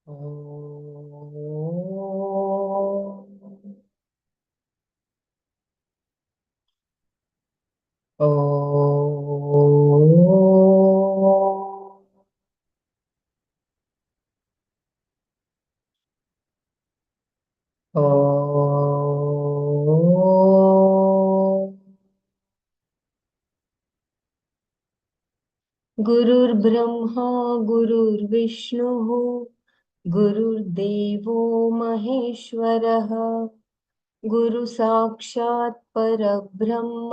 ॐ ॐ गुरुर्ब्रह्मा गुरुर्विष्णुः गुरुर्देवो महेश्वरः गुरु साक्षात् परब्रह्म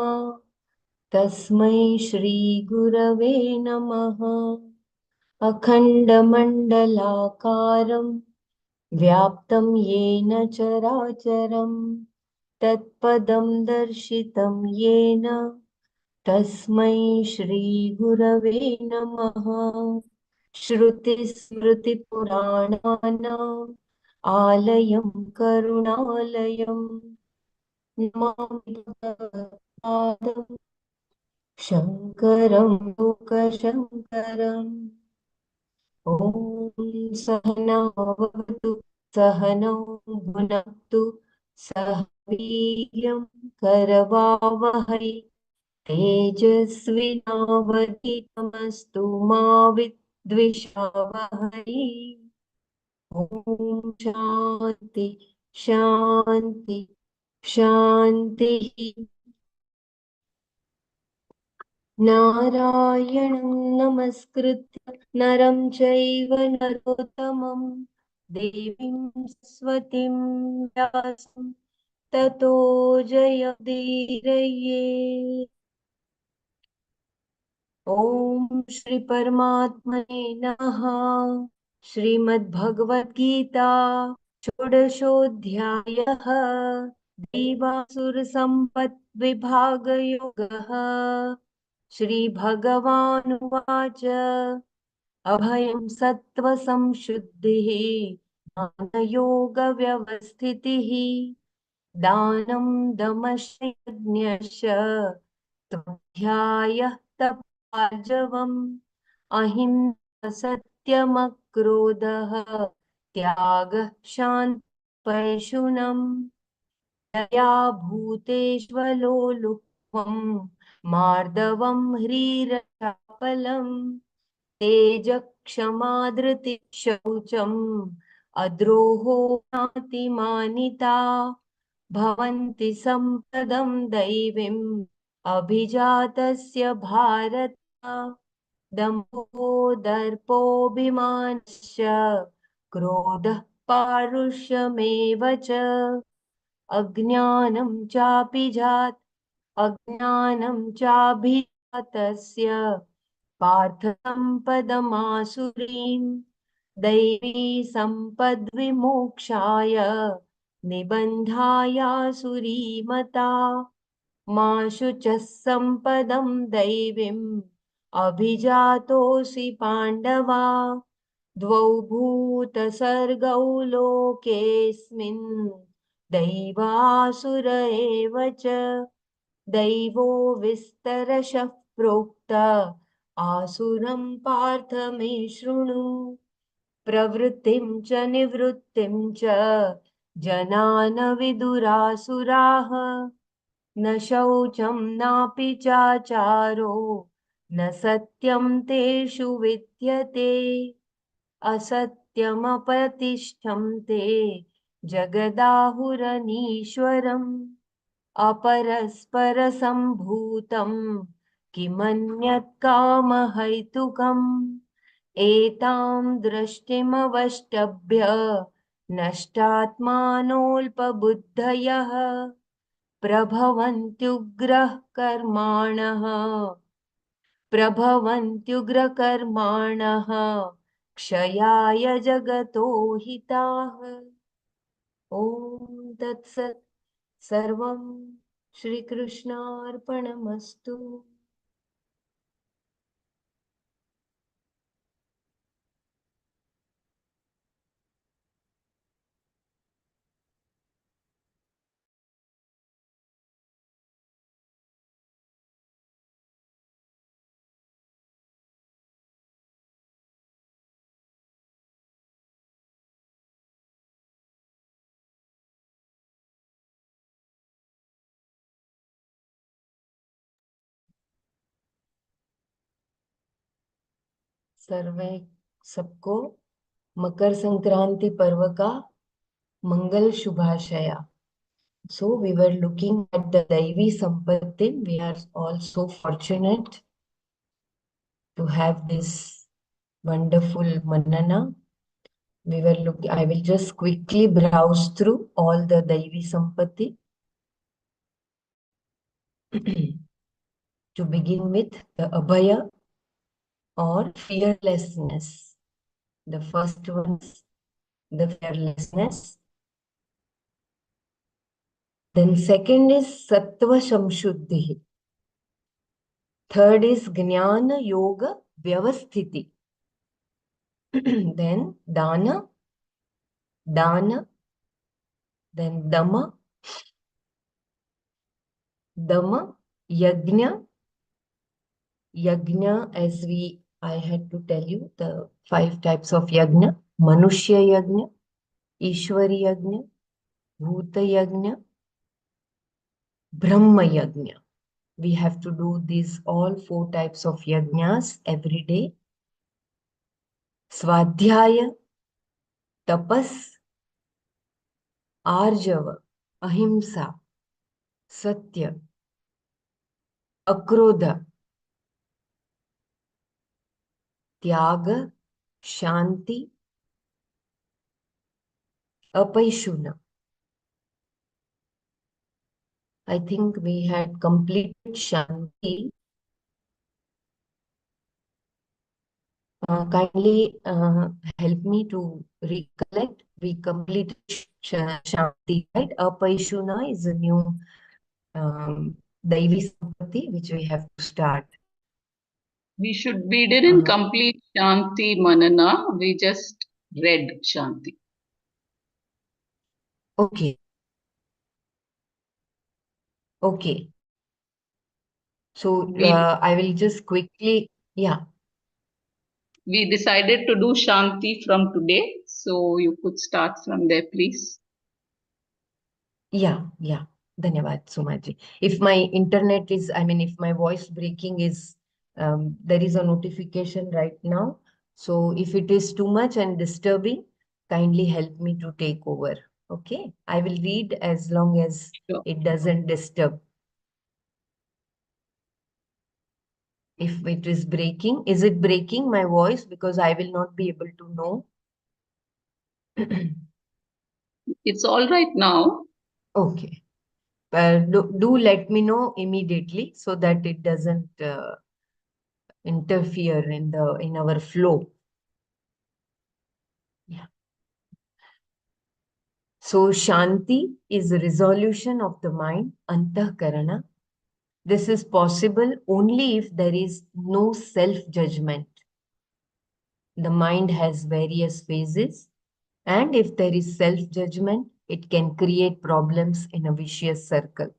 तस्मै श्री गुरवे नमः। अखण्डमण्डलाकारं व्याप्तं येन चराचरं तत्पदं दर्शितं येन तस्मै श्रीगुरवे नमः। श्रुतिस्मृतिपुराणानाम् आलयं करुणालयं नमामि भगवत्पादं शङ्करं लोकशङ्करम्। ॐ सहनावतु सहनौ भुनक्तु सह वीर्यं करवावहै तेजस्विनावधीतमस्तु मा विद्विषावहै। ॐ शान्ति शान्ति शान्तिः। नारायणं नमस्कृत्य नरं चैव नरोत्तमं देवीं सरस्वतीं व्यासं ततो जयमुदीरये। ॐ श्री परमात्मने नमः। श्रीमद्भगवद्गीता षोडशोऽध्यायः दैवासुरसम्पद्विभागयोगः। श्रीभगवानुवाच अभयं सत्त्वसंशुद्धिः ज्ञानयोगव्यवस्थितिः दानं दमश्च स्वाध्यायः तपार्जवम् अहिंसा सत्यमक्रोधः त्यागः शान्तिः दया भूतेष्वलोलुप्त्वं मार्दवं ह्रीरचापलं तेजक्षमा धृतिः शौचम् अद्रोहो नातिमानिता भवन्ति सम्पदं दैवीम् अभिजातस्य भारत दम्भो दर्पोऽभिमानश्च क्रोधः पारुष्यमेव च अज्ञानं चाभिजातस्य पार्थसम्पदमासुरीं दैवी सम्पद्विमोक्षाय निबन्धायासुरीमता मा शुचः सम्पदं दैवीम् अभिजातोऽसि पाण्डवा द्वौ भूतसर्गौ लोकेऽस्मिन् दैवासुर एव च दैवो विस्तरशः प्रोक्त आसुरं पार्थ मे शृणु प्रवृत्तिं च निवृत्तिं च जना न विदुरासुराः न शौचं नापि चाचारो न सत्यं तेषु विद्यते असत्यमप्रतिष्ठं ते जगदाहुरनीश्वरम् अपरस्परसम्भूतं किमन्यत् कामहैतुकम् एतां दृष्टिमवष्टभ्य नष्टात्मानोऽल्पबुद्धयः प्रभवन्त्युग्रकर्माणः क्षयाय जगतो हिताः। ॐ तत्सत् सर्वं श्रीकृष्णार्पणमस्तु। सर्वे सबको मकर संक्रांति पर्व का मंगल शुभाशया. So we were looking at the Daivi Sampatti. We are all so fortunate to have this wonderful Manana. We were looking, I will just quickly browse through all the Daivi Sampatti. To begin with, the Abhaya or fearlessness. The first one is the fearlessness. Then second is Sattva Samshuddhi. Third is Jnana Yoga Vyavasthiti. Then Dana, then Dhamma, Yajna, as I had to tell you the 5 types of Yajna: Manushya Yajna, Ishwari Yajna, Bhuta Yajna, Brahma Yajna. We have to do these all 4 types of Yajnas every day. Swadhyaya, Tapas, Arjava, Ahimsa, Satya, Akrodha, Tyaga, Shanti, Apaishuna. I think we had completed Shanti. Kindly help me to recollect. We completed Shanti, right? Apaishuna is a new Daivi Sampati which we have to start. We didn't complete Shanti Manana, we just read Shanti. Okay. Okay. So I will just quickly, yeah. We decided to do Shanti from today, so you could start from there, please. Yeah. Dhanyavad, Sumaji. If my internet is, if my voice breaking is, there is a notification right now. So if it is too much and disturbing, kindly help me to take over. Okay. I will read as long as it doesn't disturb. If it is breaking, is it breaking my voice? Because I will not be able to know. It's all right now. Okay. Do let me know immediately so that it doesn't interfere in our flow. Yeah. So Shanti is a resolution of the mind, antahkarana. This is possible only if there is no self-judgment. The mind has various phases, and if there is self-judgment, it can create problems in a vicious circle.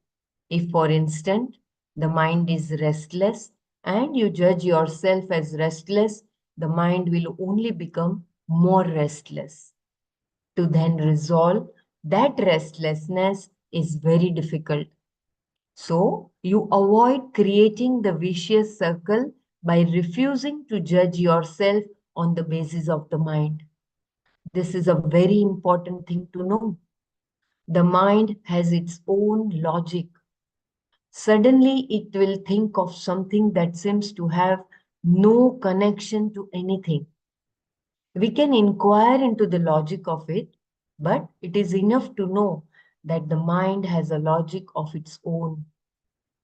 If, for instance, the mind is restless and you judge yourself as restless, the mind will only become more restless. To then resolve that restlessness is very difficult. So, you avoid creating the vicious circle by refusing to judge yourself on the basis of the mind. This is a very important thing to know. The mind has its own logic. Suddenly, it will think of something that seems to have no connection to anything. We can inquire into the logic of it, but it is enough to know that the mind has a logic of its own.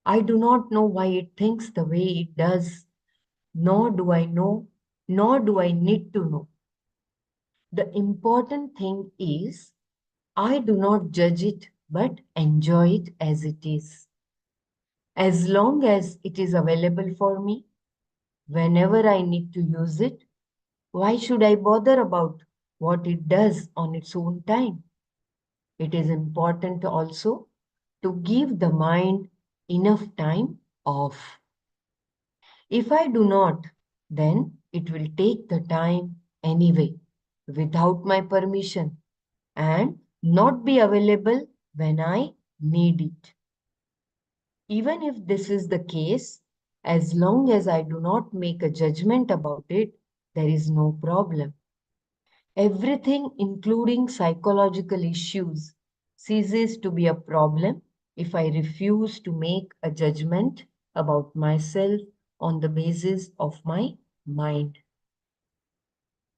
I do not know why it thinks the way it does, nor do I know, nor do I need to know. The important thing is, I do not judge it, but enjoy it as it is. As long as it is available for me, whenever I need to use it, why should I bother about what it does on its own time? It is important also to give the mind enough time off. If I do not, then it will take the time anyway, without my permission, and not be available when I need it. Even if this is the case, as long as I do not make a judgment about it, there is no problem. Everything, including psychological issues, ceases to be a problem if I refuse to make a judgment about myself on the basis of my mind.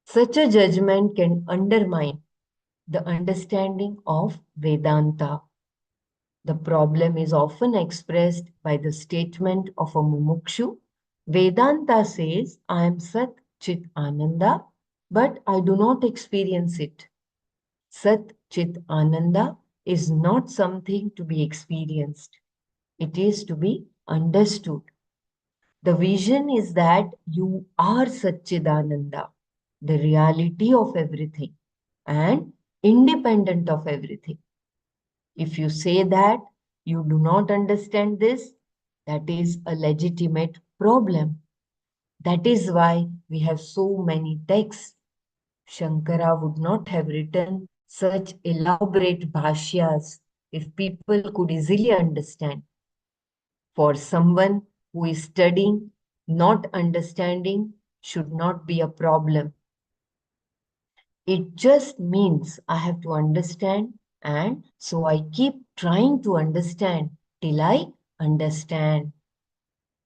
Such a judgment can undermine the understanding of Vedanta. The problem is often expressed by the statement of a mumukshu. Vedanta says, I am Sat Chit Ananda, but I do not experience it. Sat Chit Ananda is not something to be experienced. It is to be understood. The vision is that you are Satchidananda, the reality of everything and independent of everything. If you say that you do not understand this, that is a legitimate problem. That is why we have so many texts. Shankara would not have written such elaborate bhashyas if people could easily understand. For someone who is studying, not understanding should not be a problem. It just means I have to understand, and so I keep trying to understand till I understand.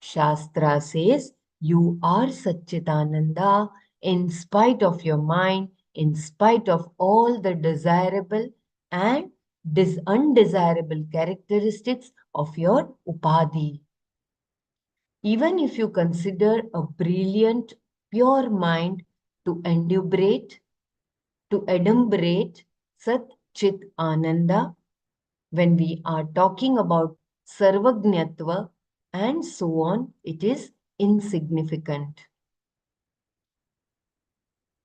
Shastra says you are Satchitananda in spite of your mind, in spite of all the desirable and undesirable characteristics of your upadhi. Even if you consider a brilliant, pure mind to adumbrate Sat Chit Ananda, when we are talking about Sarvajñatva and so on, it is insignificant.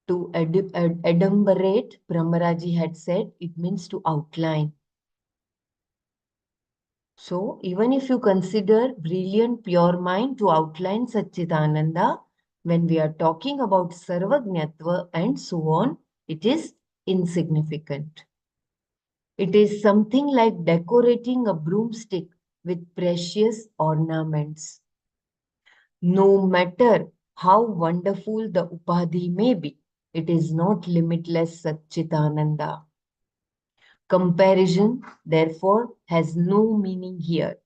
To adumbrate, Brahmaraji had said, it means to outline. So, even if you consider brilliant, pure mind to outline Satchitananda, when we are talking about Sarvajñatva and so on, it is insignificant. It is something like decorating a broomstick with precious ornaments. No matter how wonderful the upadhi may be, it is not limitless Satchitananda. Comparison, therefore, has no meaning here.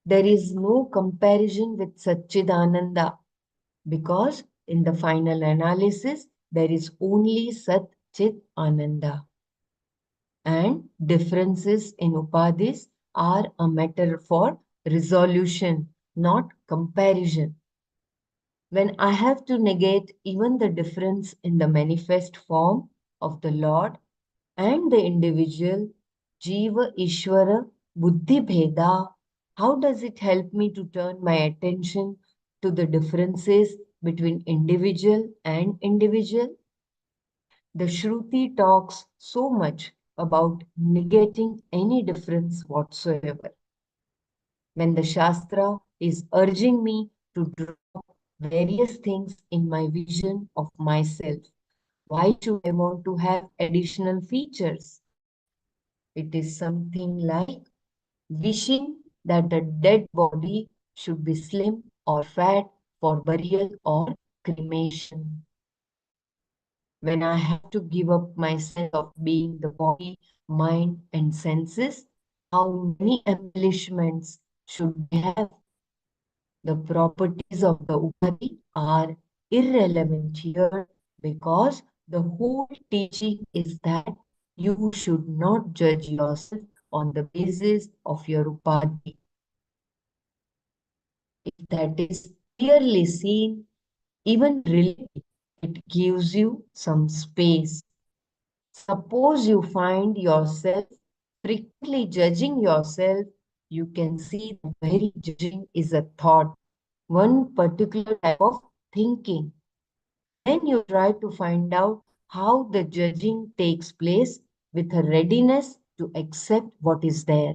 There is no comparison with Satchidananda because in the final analysis, there is only Sat Chit Ananda. And differences in upadhis are a matter for resolution, not comparison. When I have to negate even the difference in the manifest form of the Lord and the individual, Jiva Ishvara Buddhi Bheda, how does it help me to turn my attention to the differences between individual and individual? The Shruti talks so much about negating any difference whatsoever. When the Shastra is urging me to drop various things in my vision of myself, why should I want to have additional features? It is something like wishing that the dead body should be slim or fat for burial or cremation. When I have to give up my sense of being the body, mind, and senses, how many embellishments should they have? The properties of the Upadhi are irrelevant here because the whole teaching is that you should not judge yourself on the basis of your Upadhi. If that is clearly seen, even really, it gives you some space. Suppose you find yourself frequently judging yourself, you can see the very judging is a thought, one particular type of thinking. Then you try to find out how the judging takes place with a readiness to accept what is there.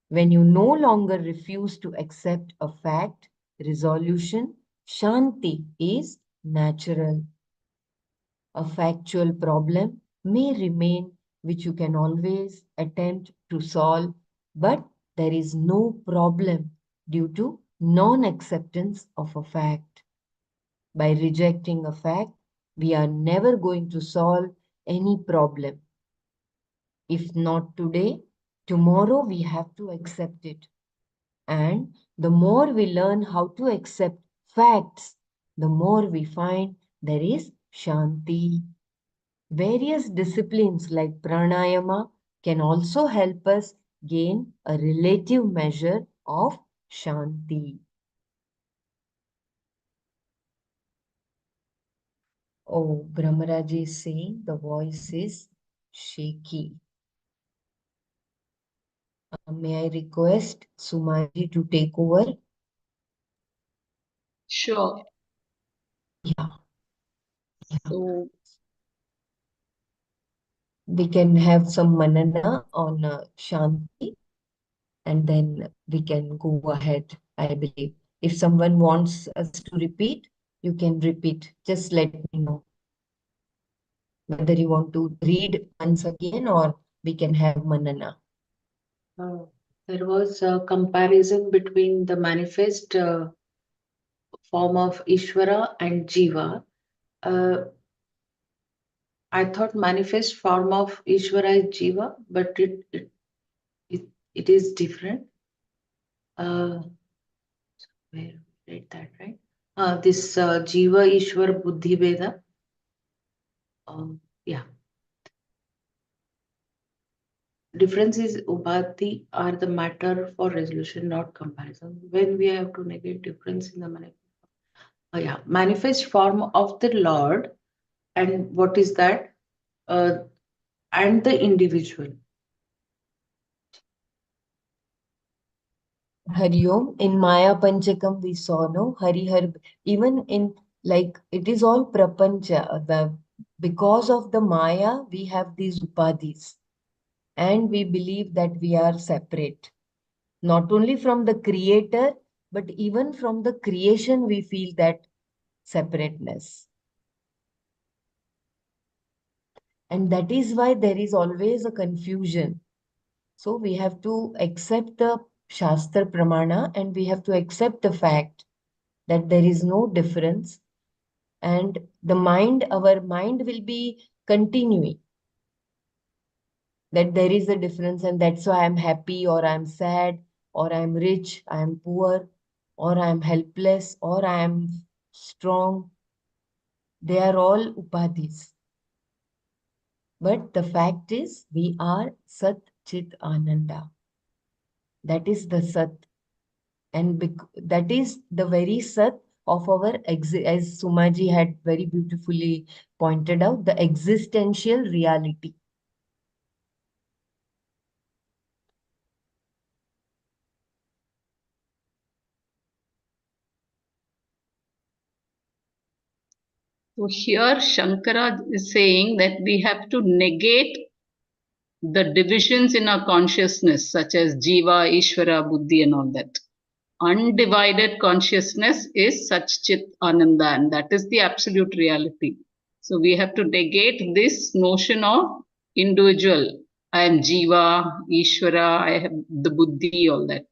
When you no longer refuse to accept a fact, resolution, Shanti is natural. A factual problem may remain which you can always attempt to solve, but there is no problem due to non-acceptance of a fact. By rejecting a fact, we are never going to solve any problem. If not today, tomorrow we have to accept it. And the more we learn how to accept facts, the more we find there is Shanti. Various disciplines like pranayama can also help us gain a relative measure of Shanti. Oh, Brahmaraji is saying the voice is shaky. May I request Sumaji to take over? Sure. Yeah. So, We can have some manana on Shanti and then we can go ahead, I believe. If someone wants us to repeat, you can repeat. Just let me know whether you want to read once again or we can have manana. There was a comparison between the manifest form of Ishvara and Jiva. I thought manifest form of Ishvara is Jiva, but it is different. Where we read that, right? This Jiva Ishwar Buddhi Veda. Yeah. Difference is Ubhati are the matter for resolution, not comparison. When we have to negate difference in the manifest form of the Lord, and what is that? And the individual. Hari Om, in Maya Panchakam we saw, no? Hari Har, even in like it is all prapancha. Because of the Maya, we have these upadhis. And we believe that we are separate. Not only from the creator, but even from the creation, we feel that separateness. And that is why there is always a confusion. So we have to accept the Shastra Pramana and we have to accept the fact that there is no difference. And the mind, our mind will be continuing that there is a difference and that's why I'm happy or I'm sad or I'm rich, I'm poor or I'm helpless or I'm strong. They are all upadhis. But the fact is we are Sat Chit Ananda. That is the Sat. And that is the very Sat of our, as Sumaji had very beautifully pointed out, the existential reality. so here Shankara is saying that we have to negate the divisions in our consciousness, such as Jiva, Ishvara, Buddhi, and all that. Undivided consciousness is Satchit Ananda, and that is the absolute reality. So we have to negate this notion of individual. I am Jiva, Ishvara, I have the Buddhi, all that.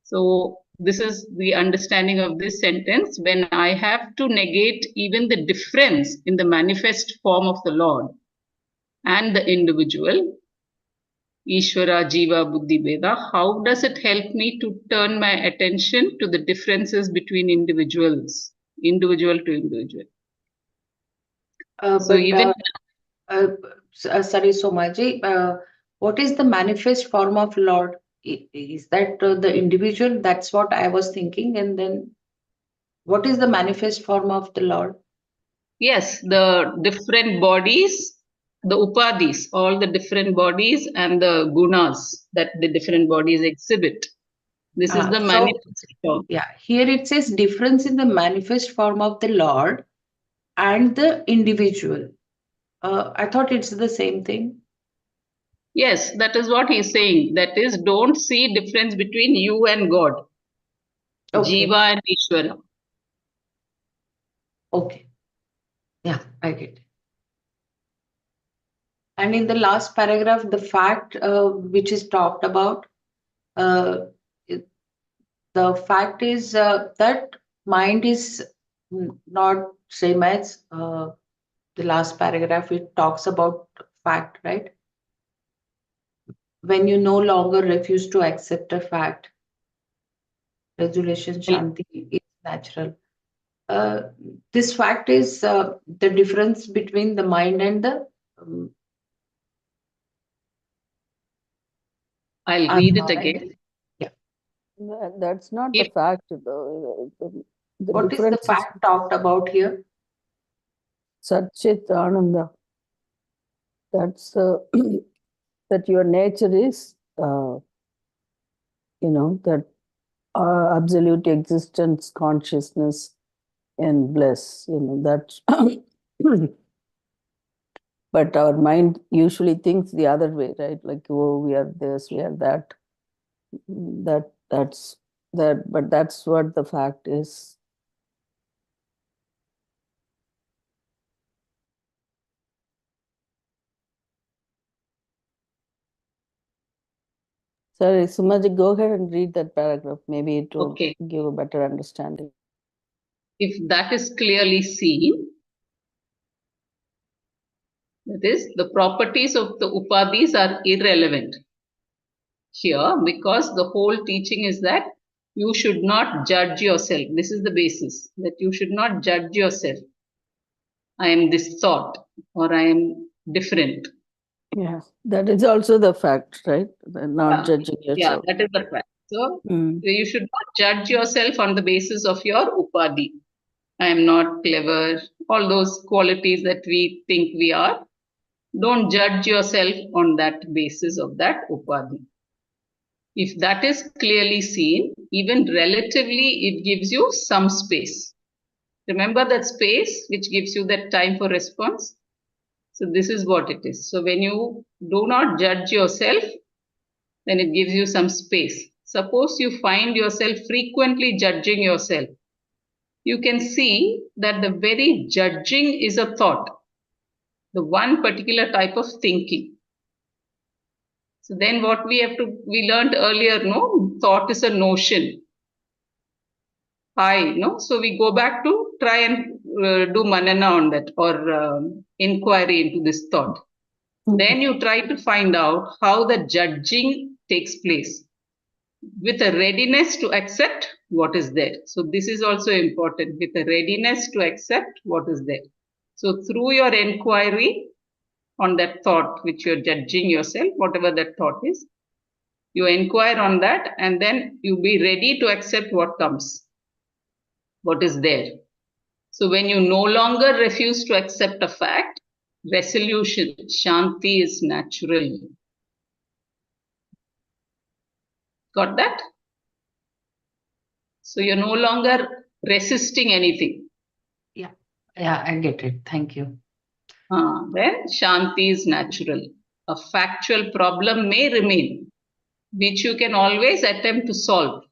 So this is the understanding of this sentence. When I have to negate even the difference in the manifest form of the Lord and the individual, Ishvara, Jiva, Buddhi, Veda, how does it help me to turn my attention to the differences between individuals, individual to individual? So But even uh, sorry, Somaji, what is the manifest form of Lord? Is that the individual? That's what I was thinking. And then what is the manifest form of the Lord? yes, the different bodies, the upadhis, all the different bodies and the gunas that the different bodies exhibit. This is the So, manifest form. yeah, here it says difference in the manifest form of the Lord and the individual. I thought it's the same thing. Yes, that is what he's saying. That is, don't see difference between you and God, Okay, Jiva and Ishvara. okay. Yeah, I get it. And in the last paragraph, the fact which is talked about, uh, it- the fact is that mind is not same as the last paragraph. It talks about fact, right? When you no longer refuse to accept a fact, resolution shanti is natural. This fact is the difference between the mind and the I'll read it again. Yeah. That's not the If- fact. The What is the difference is fact talked about here? Satchit Ananda. That's that your nature is, that absolute existence, consciousness, and bliss. That. But our mind usually thinks the other way, right? Like, oh, we are this, we are that. That's that. But that's what the fact is. Sorry, Sumaji, go ahead and read that paragraph. Maybe it will give a better understanding. If that is clearly seen, that is, the properties of the upadhis are irrelevant here, because the whole teaching is that you should not judge yourself. This is the basis, that you should not judge yourself. I am this thought, or I am different. Yeah, that is also the fact, right? Not judging yourself. Yeah, that is the fact. So you should not judge yourself on the basis of your upadhi. I am not clever, all those qualities that we think we are. Don't judge yourself on that basis of that upadhi. If that is clearly seen, even relatively, it gives you some space. Remember that space which gives you that time for response? So this is what it is. So when you do not judge yourself, then it gives you some space. Suppose you find yourself frequently judging yourself. You can see that the very judging is a thought, the one particular type of thinking. So then what we learned earlier, no, thought is a notion. So we go back to try and do manana on that, or inquiry into this thought. Then you try to find out how the judging takes place with a readiness to accept what is there. So this is also important, with a readiness to accept what is there. So through your inquiry on that thought which you're judging yourself, whatever that thought is, you inquire on that, and then you be ready to accept what comes, what is there. So when you no longer refuse to accept a fact, resolution, shanti is natural. Got that? So you're no longer resisting anything. Yeah, I get it. Thank you. Then shanti is natural. A factual problem may remain, which you can always attempt to solve.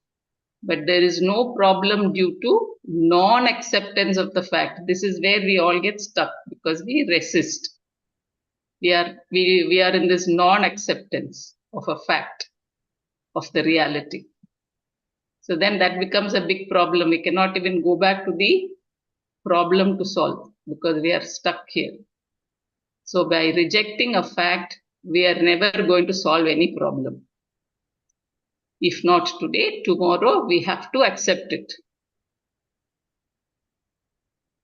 But there is no problem due to non-acceptance of the fact. This is where we all get stuck, because we resist. We are in this non-acceptance of a fact, of the reality. So then that becomes a big problem. We cannot even go back to the problem to solve, because we are stuck here. So by rejecting a fact, we are never going to solve any problem. If not today, tomorrow we have to accept it.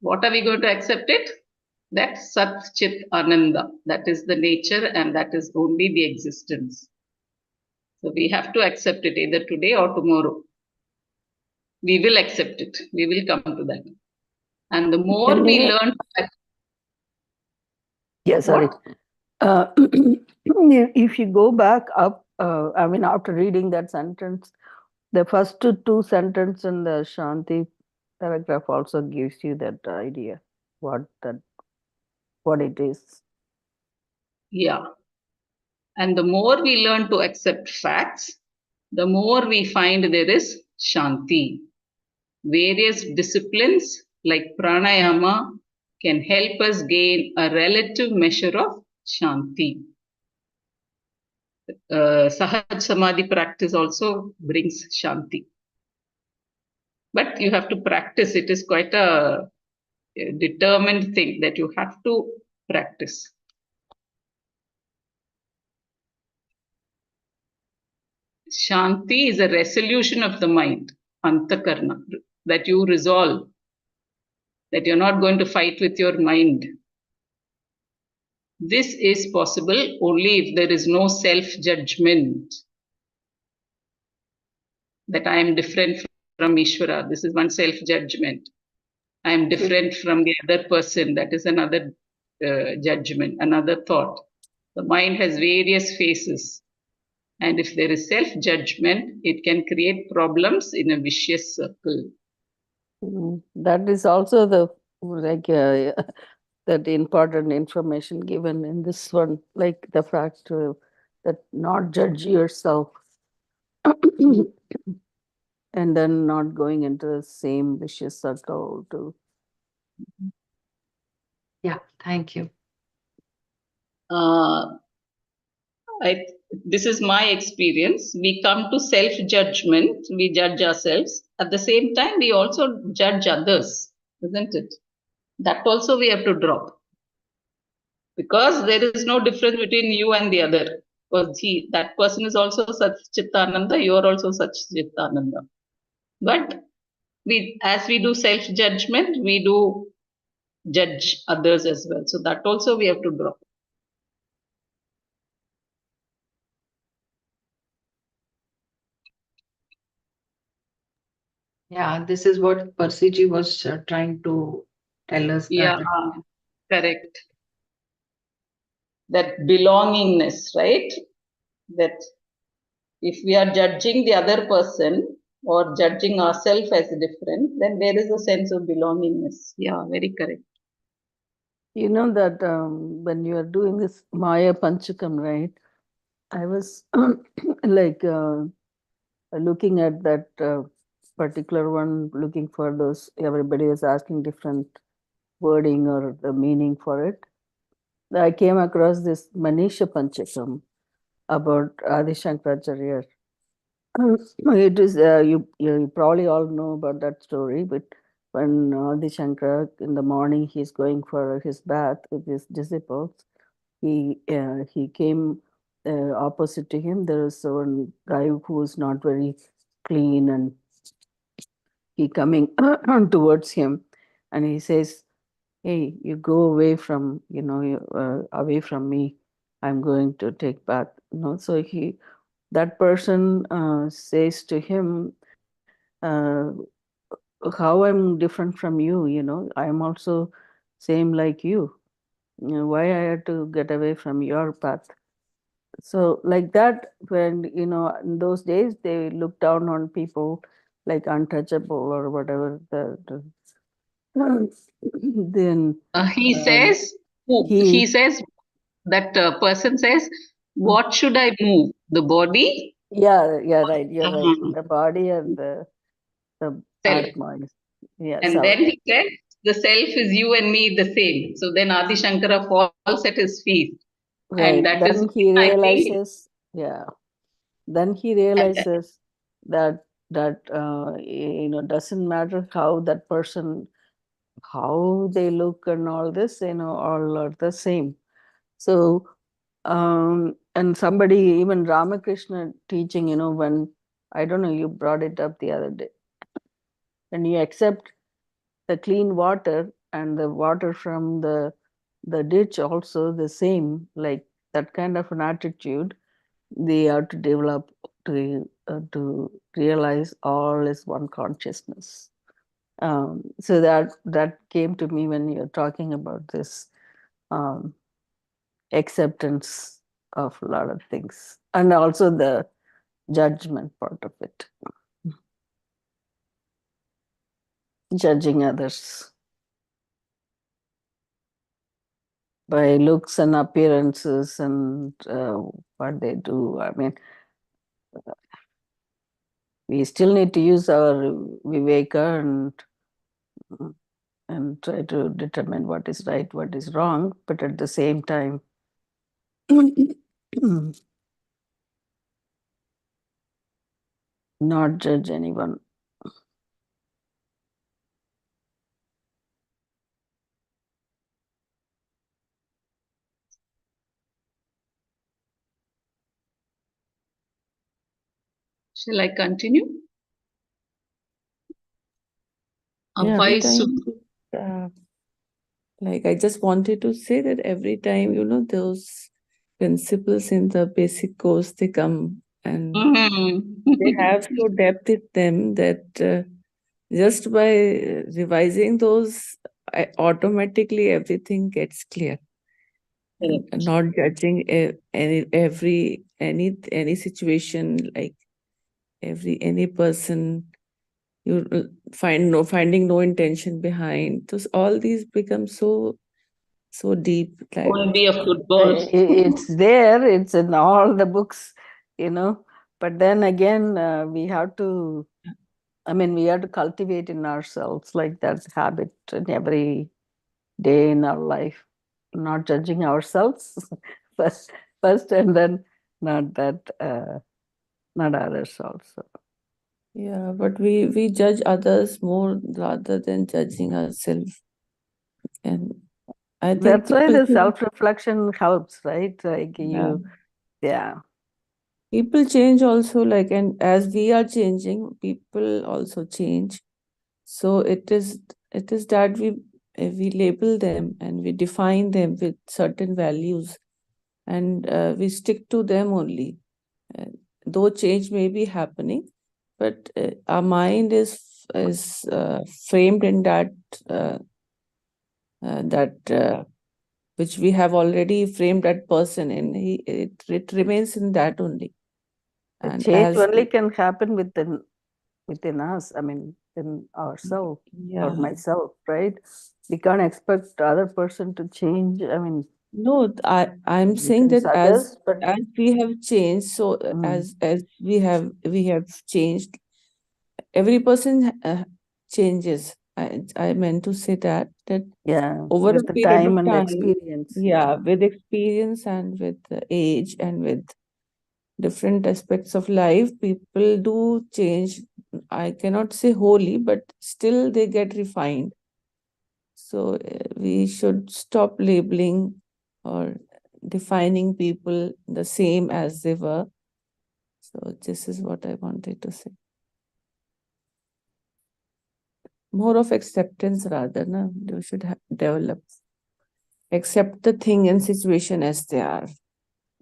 What are we going to accept it? That Sat Chit Ananda. That is the nature, and that is only the existence. So we have to accept it either today or tomorrow. We will accept it. We will come to that. And the more we learn to accept. Yeah, sorry. If you go back up, after reading that sentence, the first two sentences in the Shanti paragraph also gives you that idea, what it is. Yeah. And the more we learn to accept facts, the more we find there is Shanti. Various disciplines like pranayama can help us gain a relative measure of Shanti. Sahaj Samadhi practice also brings Shanti. But you have to practice. It is quite a determined thing that you have to practice. Shanti is a resolution of the mind, antakarna, that you resolve, that you're not going to fight with your mind. This is possible only if there is no self-judgment, that I am different from Ishvara. This is one self-judgment. I am different from the other person. That is another judgment, another thought. The mind has various phases. And if there is self-judgment, it can create problems in a vicious circle. That is also the like that important information given in this one, like the fact that not judge yourself and then not going into the same vicious circle too. Yeah, thank you. This is my experience. We come to self-judgment, we judge ourselves. At the same time, we also judge others, isn't it? That also we have to drop. Because there is no difference between you and the other. Because that person is also such Chittananda, you are also such Chittananda. But as we do self-judgment, we do judge others as well. So that also we have to drop. Yeah, this is what Persiji was trying to tell us. Yeah, That correct. That belongingness, right? That if we are judging the other person or judging ourselves as different, then there is a sense of belongingness. Yeah, very correct. You know that when you are doing this Maya Panchakam, right? I was like looking at that particular one, looking for those, everybody was asking different wording or the meaning for it. I came across this Manisha Panchakam about Adi Shankaracharya. It is, you probably all know about that story, but when Adi Shankara in the morning he's going for his bath with his disciples, he came opposite to him. There was one guy who was not very clean, and he coming towards him, and he says, "Hey, you go away from away from me. I'm going to take bath." So that person says to him, "How I'm different from you? I'm also same like you. Why I had to get away from your path?" So like that, when in those days they look down on people like untouchable or whatever. Then He um, says, he he says, that person says, what should I move? The body? yeah, right, you're right. Uh-huh. The body and the Self. atma yeah, And self. then he said, the self is you and me the same. So then Adi Shankara falls at his feet. And Right. that is, Then he I think, realizes, yeah. Then he realizes that doesn't matter how that person, how they look and all this, all are the same. So and somebody, even Ramakrishna teaching, when I don't know, you brought it up the other day, when you accept the clean water and the water from the ditch also the same, like that kind of an attitude they have to develop to realize all is one consciousness. So that came to me when you're talking about this um, acceptance of a lot of things, and also the judgment part of it, judging others by looks and appearances and what they do. I mean, we still need to use our viveka and try to determine what is right, what is wrong, but at the same time, not judge anyone. Shall I continue? Yeah, every Why time, like I just wanted to say that every time, those principles in the basic course, they come and they have so depth in them that just by revising those, automatically everything gets clear. And not judging any situation, like any person, you finding no intention behind. Those all these become so deep that Won't be a football. It's there, it's in all the books, but then again, we have to, we have to cultivate in ourselves, like that's habit in every day in our life, not judging ourselves first, and then not that, not others also. yeah, but we judge others more rather than judging ourselves. And I think That's why people the should, self-reflection helps, right? Like yeah, yeah. people change also, like, and as we are changing, people also change. So it is that we label them and we define them with certain values, and we stick to them only. Uh, though change may be happening, but our mind is framed in uh, that which we have already framed that person in. It remains in that only. The And change as only can happen within us, in ourselves or yeah, myself, right? We can't expect other person to change. no, I'm We saying can that as suggest, but we have changed, so as we have changed, every person changes. I meant to say that yeah, over a with the period time of and time, experience. yeah, with experience and with age and with different aspects of life, people do change. I cannot say wholly, but still they get refined. So we should stop labeling or defining people the same as they were. So this is what I wanted to say. More of acceptance rather, no? You should develop. Accept the thing and situation as they are.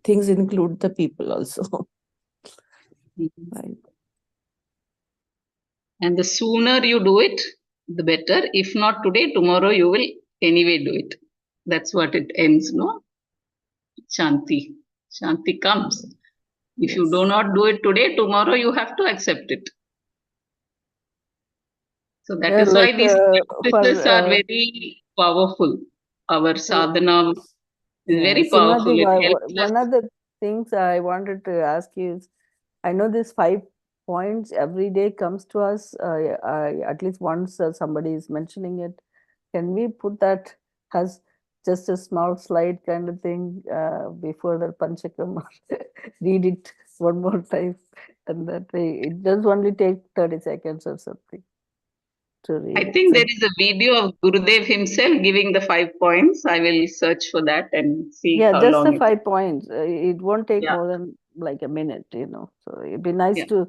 Things include the people also. Right. And the sooner you do it, the better. If not today, tomorrow you will anyway do it. That's what it ends, no? Shanti. Shanti comes. If you do Yes. not do it today, tomorrow you have to accept it. So that Yeah, is why like these practices are for very powerful. Our sadhana is yeah, very powerful. Simaji, It helps us. one of the things I wanted to ask you is, I know this 5 points every day comes to us. At least once somebody is mentioning it. Can we put that as just a small slide kind of thing before the Panchakam? Read it one more time, and that way it does only take 30 seconds or something to read I it. think So there is a video of Gurudev himself giving the 5 points. I will search for that and see yeah, how just the long it is. 5 points. It won't take Yeah, more than like a minute. So it'd be nice yeah. to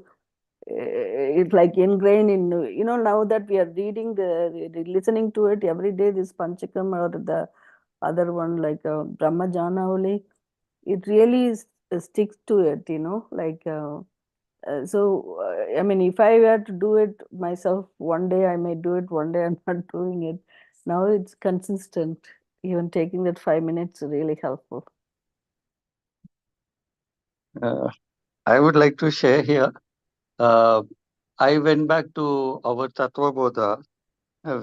it's like ingrained in, now that we are reading listening to it every day, this Panchakam or the other one like Brahma Janavali, it really sticks to it, like if I were to do it myself, one day I may do it, one day I'm not doing it. Now it's consistent. Even taking that 5 minutes is really helpful. I would like to share here. Uh, I went back to our Tattva Bodha.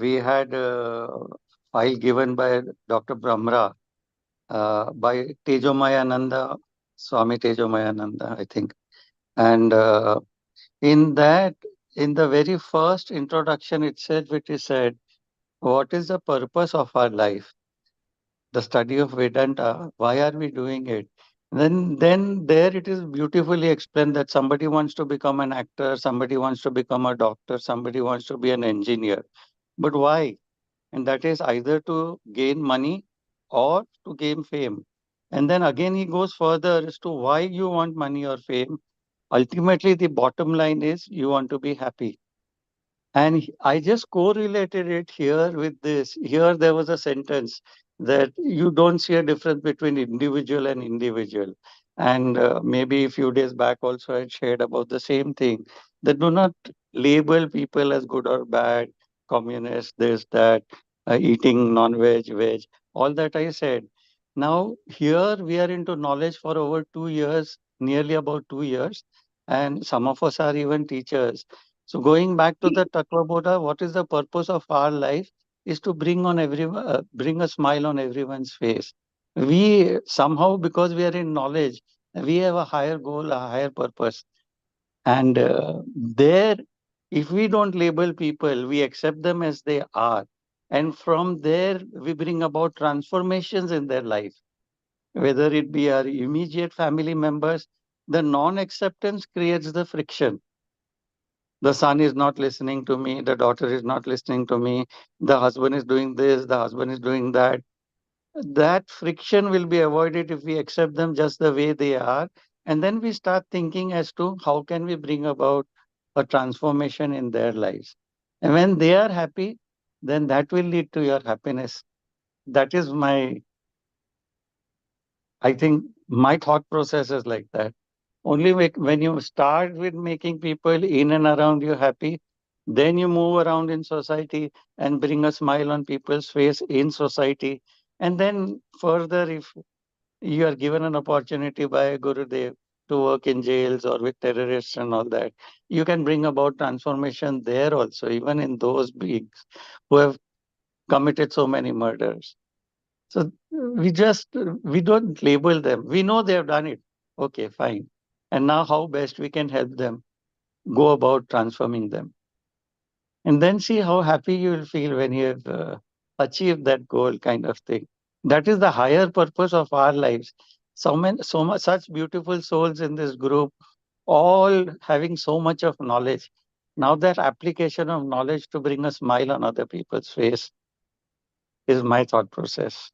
We had a file given by Dr. Brahmra by Tejomayananda, Swami Tejomayananda, I think. And in that, in the very first introduction itself, it is said, what is the purpose of our life? The study of Vedanta, why are we doing it? Then there it is beautifully explained that somebody wants to become an actor, somebody wants to become a doctor, somebody wants to be an engineer. But why? And that is either to gain money or to gain fame. And then again he goes further as to why you want money or fame. Ultimately, the bottom line is you want to be happy. And I just correlated it here with this. Here, there was a sentence that you don't see a difference between individual and individual. And maybe a few days back also I shared about the same thing, that do not label people as good or bad, communist, this, that, eating non-veg, veg, all that I said. Now, here we are into knowledge for over 2 years, nearly about 2 years, and some of us are even teachers. So going back to the Tattva Bodha, what is the purpose of our life is to bring on everyone, bring a smile on everyone's face. We somehow, because we are in knowledge, we have a higher goal, a higher purpose. And there, if we don't label people, we accept them as they are. And from there, we bring about transformations in their life, whether it be our immediate family members. The non-acceptance creates the friction. The son is not listening to me, the daughter is not listening to me, the husband is doing this, the husband is doing that. That friction will be avoided if we accept them just the way they are. And then we start thinking as to how can we bring about a transformation in their lives. And when they are happy, then that will lead to your happiness. That is I think my thought process is like that. Only when you start with making people in and around you happy, then you move around in society and bring a smile on people's face in society. And then further, if you are given an opportunity by Gurudev to work in jails or with terrorists and all that, you can bring about transformation there also, even in those beings who have committed so many murders. So we don't label them. We know they have done it. Okay, fine. And now how best we can help them go about transforming them. And then see how happy you will feel when you have achieved that goal, kind of thing. That is the higher purpose of our lives. So much, such beautiful souls in this group, all having so much of knowledge. Now that application of knowledge to bring a smile on other people's face is my thought process.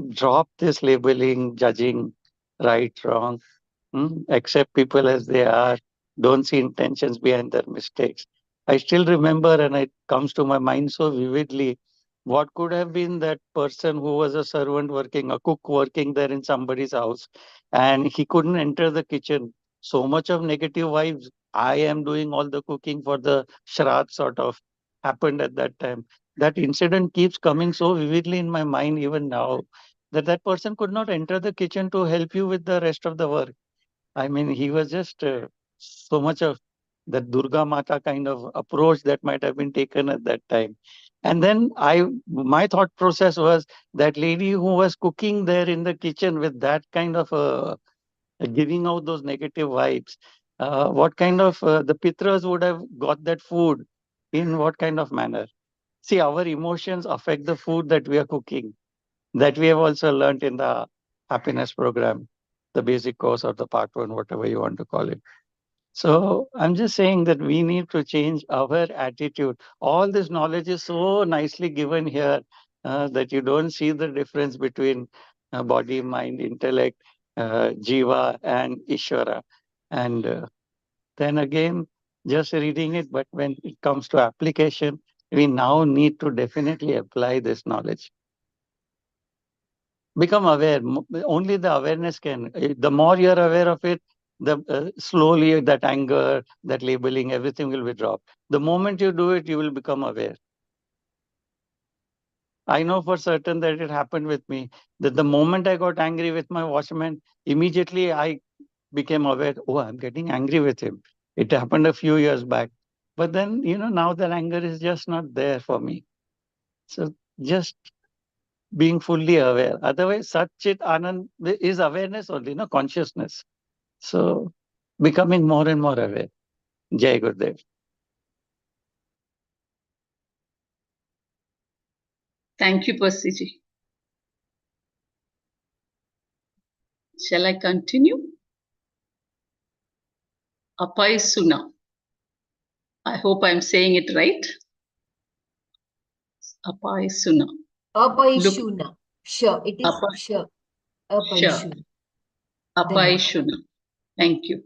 Drop this labeling, judging, right, wrong. Accept people as they are. Don't see intentions behind their mistakes. I still remember, and it comes to my mind so vividly, what could have been that person who was a servant working, a cook working there in somebody's house, and he couldn't enter the kitchen. So much of negative vibes. I am doing all the cooking for the Shraddh sort of happened at that time. That incident keeps coming so vividly in my mind even now, that that person could not enter the kitchen to help you with the rest of the work. I mean, he was just so much of that Durga Mata kind of approach that might have been taken at that time. And then my thought process was that lady who was cooking there in the kitchen with that kind of giving out those negative vibes. What kind of the Pitras would have got that food in what kind of manner? See, our emotions affect the food that we are cooking. That we have also learned in the happiness program, the basic course or the part one, whatever you want to call it. So I'm just saying that we need to change our attitude. All this knowledge is so nicely given here that you don't see the difference between body, mind, intellect, jiva, and Ishvara. And then again, just reading it, but when it comes to application, we now need to definitely apply this knowledge. Become aware. Only the awareness can. The more you're aware of it, the slowly that anger, that labeling, everything will be dropped. The moment you do it, you will become aware. I know for certain that it happened with me. That the moment I got angry with my watchman, immediately I became aware. Oh, I'm getting angry with him. It happened a few years back, but then now that anger is just not there for me. So just being fully aware. Otherwise, Satchit Anand is awareness only, consciousness. So becoming more and more aware. Jai Gurudev. Thank you, Persiji. Shall I continue? Apai Suna. I hope I'm saying it right. Apai Suna. Apaishuna. Sure, it is Apai, sure. sure. Apaishuna. Apai Shuna. Thank you.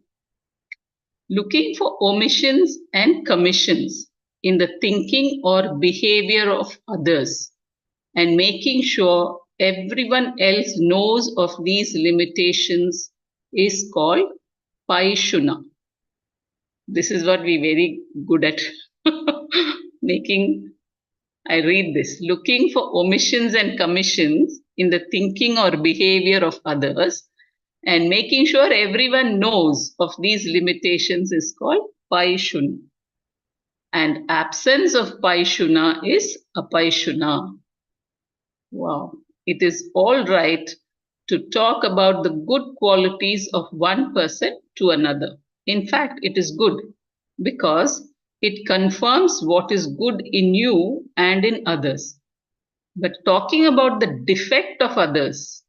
looking for omissions and commissions in the thinking or behavior of others, and making sure everyone else knows of these limitations is called paishuna. This is what we're very good at making. I read this. Looking for omissions and commissions in the thinking or behavior of others, and making sure everyone knows of these limitations is called paishuna. And absence of paishuna is apaishuna. Wow. It is all right to talk about the good qualities of one person to another. In fact, it is good because it confirms what is good in you and in others. But talking about the defect of others,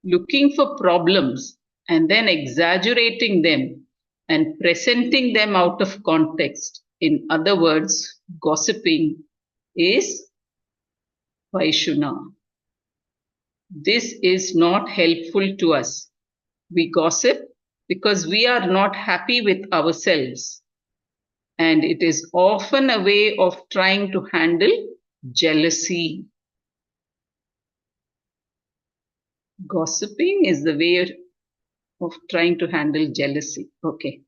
looking for problems and then exaggerating them and presenting them out of context, in other words, gossiping, is Vaishuna. This is not helpful to us. We gossip because we are not happy with ourselves. And it is often a way of trying to handle jealousy. Gossiping is the way of trying to handle jealousy. Okay.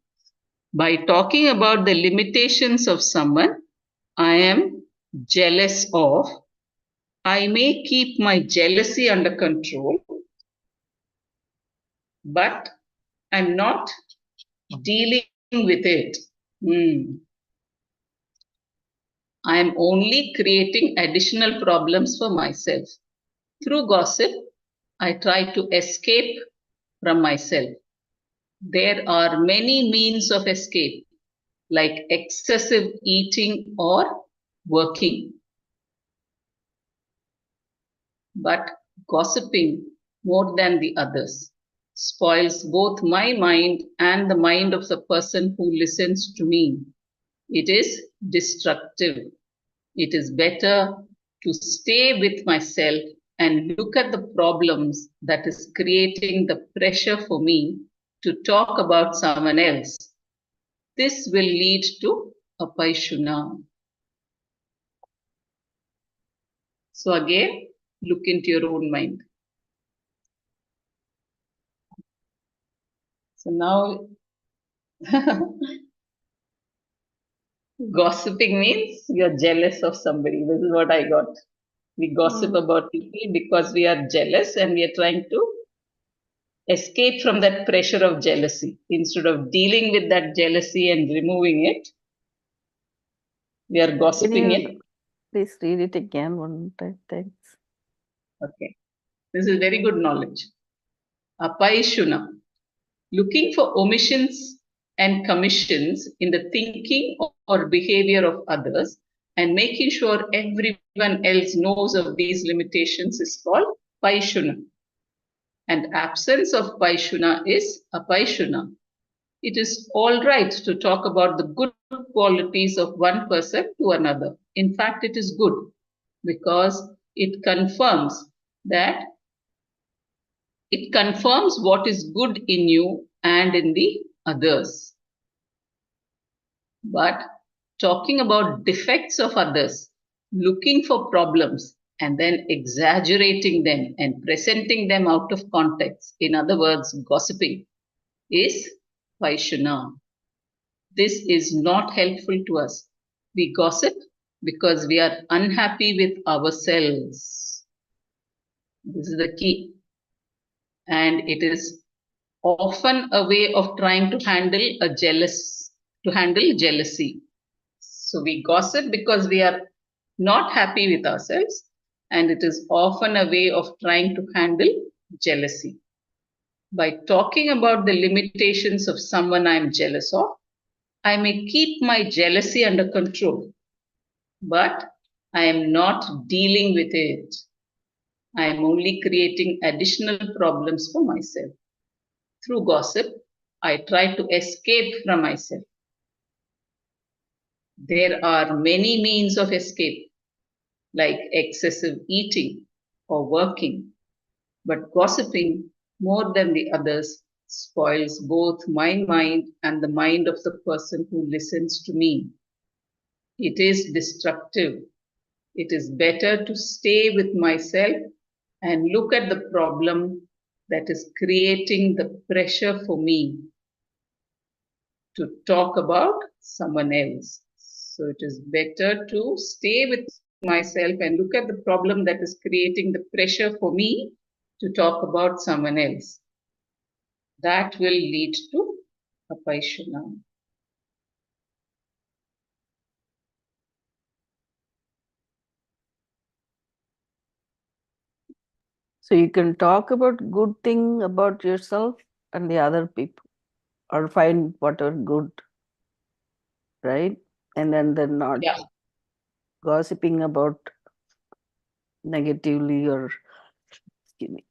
By talking about the limitations of someone I am jealous of, I may keep my jealousy under control, but I'm not dealing with it. I'm only creating additional problems for myself. Through gossip, I try to escape from myself. There are many means of escape, like excessive eating or working. But gossiping, more than the others, spoils both my mind and the mind of the person who listens to me. It is destructive. It is better to stay with myself and look at the problems that is creating the pressure for me to talk about someone else. This will lead to apaishuna. So again, look into your own mind. So now gossiping means you're jealous of somebody. This is what I got. We gossip about people because we are jealous and we are trying to escape from that pressure of jealousy. Instead of dealing with that jealousy and removing it, we are gossiping it. Please read it again one time. Thanks. Okay. This is very good knowledge. Apaishuna. Looking for omissions and commissions in the thinking or behavior of others and making sure everyone else knows of these limitations is called Paishuna. And absence of Paishuna is Apaishuna. It is all right to talk about the good qualities of one person to another. In fact, it is good because it confirms what is good in you and in the others. But talking about defects of others, looking for problems and then exaggerating them and presenting them out of context, in other words, gossiping, is Vaishuna. This is not helpful to us. We gossip because we are unhappy with ourselves. This is the key. And it is often a way of trying to handle jealousy. So we gossip because we are not happy with ourselves, and it is often a way of trying to handle jealousy. By talking about the limitations of someone I am jealous of, I may keep my jealousy under control, but I am not dealing with it. I am only creating additional problems for myself. Through gossip, I try to escape from myself. There are many means of escape, like excessive eating or working, but gossiping, more than the others, spoils both my mind and the mind of the person who listens to me. It is destructive. It is better to stay with myself and look at the problem that is creating the pressure for me to talk about someone else. So it is better to stay with myself and look at the problem that is creating the pressure for me to talk about someone else. That will lead to apaishana. So you can talk about good thing about yourself and the other people, or find what are good, right? And then they're not Yeah. gossiping about negatively or excuse me,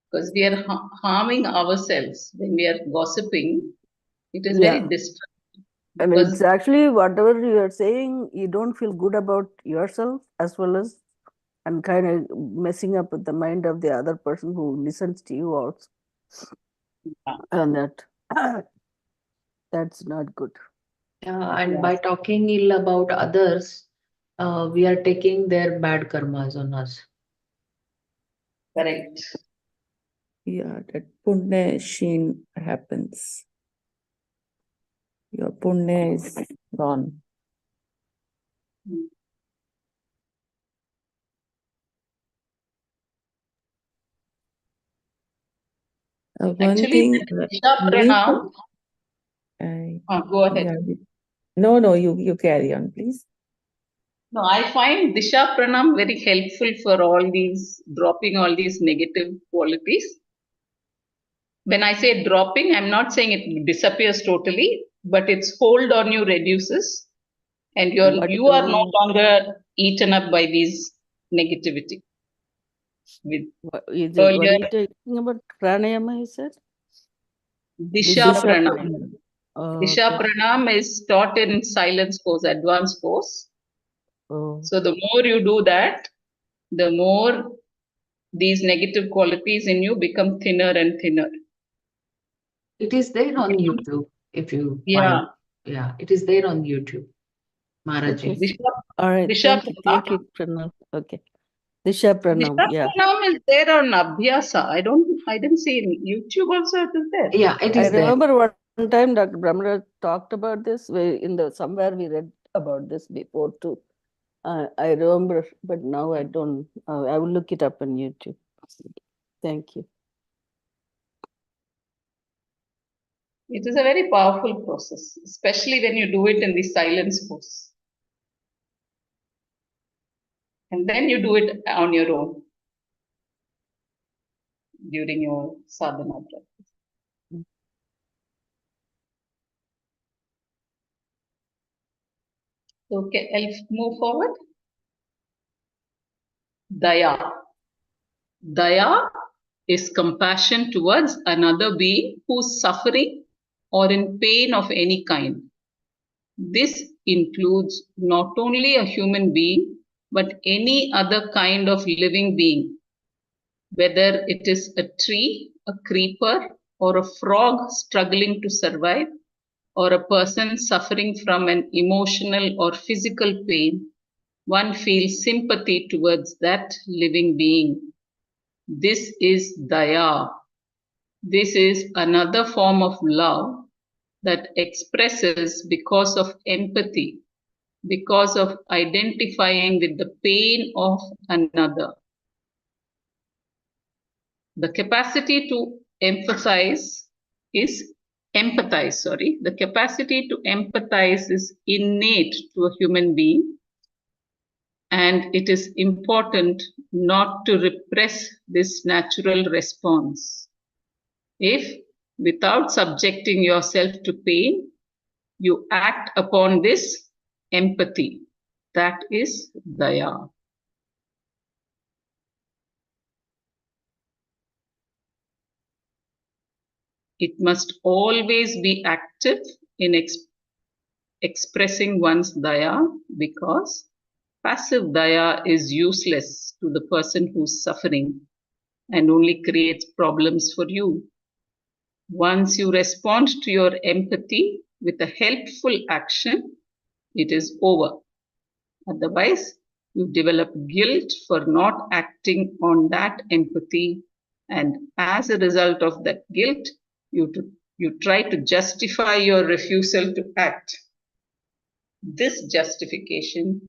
Because we are harming ourselves when we are gossiping. It is yeah. very destructive. And Because it's actually whatever you're saying, you don't feel good about yourself as well as, and kind of messing up with the mind of the other person who listens to you also. And that's not good. And yeah, by talking ill about others, we are taking their bad karmas on us. correct. Yeah, that punya sheen happens. Your punya is gone. One Actually, thing, Disha Pranam. Go ahead. yeah, no, you carry on, please. No, I find Disha Pranam very helpful for all these dropping all these negative qualities. When I say dropping, I'm not saying it disappears totally, but its hold on you reduces, and you are no longer eaten up by these negativity. With What earlier are you talking about? Pranayama, you said? Disha Pranam. Pranayama. Oh, Disha okay. Pranam is taught in silence course, advanced course. Oh. So the more you do that, the more these negative qualities in you become thinner and thinner. It is there on YouTube if you Yeah. find. Yeah, it is there on YouTube. Maharaji. Okay. All right. Disha Thank you, Pranam. Okay. Disha Pranam. Yeah. Pranam is there on Abhyasa. I didn't see in YouTube also it is there. Yeah, it I is there. remember one time Dr. Brahmara talked about this. Somewhere we read about this before too. I remember, but now I don't. I will look it up on YouTube. Thank you. It is a very powerful process, especially when you do it in the silence course. And then you do it on your own during your sadhana practice. Okay, I'll move forward. Daya. Daya is compassion towards another being who's suffering or in pain of any kind. This includes not only a human being, but any other kind of living being, whether it is a tree, a creeper, or a frog struggling to survive, or a person suffering from an emotional or physical pain. One feels sympathy towards that living being. This is daya. This is another form of love that expresses because of empathy, because of identifying with the pain of another. The capacity to the capacity to empathize is innate to a human being, and it is important not to repress this natural response. If, without subjecting yourself to pain, you act upon this empathy, that is daya. It must always be active in expressing one's daya, because passive daya is useless to the person who's suffering and only creates problems for you. Once you respond to your empathy with a helpful action, it is over. Otherwise, you develop guilt for not acting on that empathy, and as a result of that guilt, you try to justify your refusal to act. This justification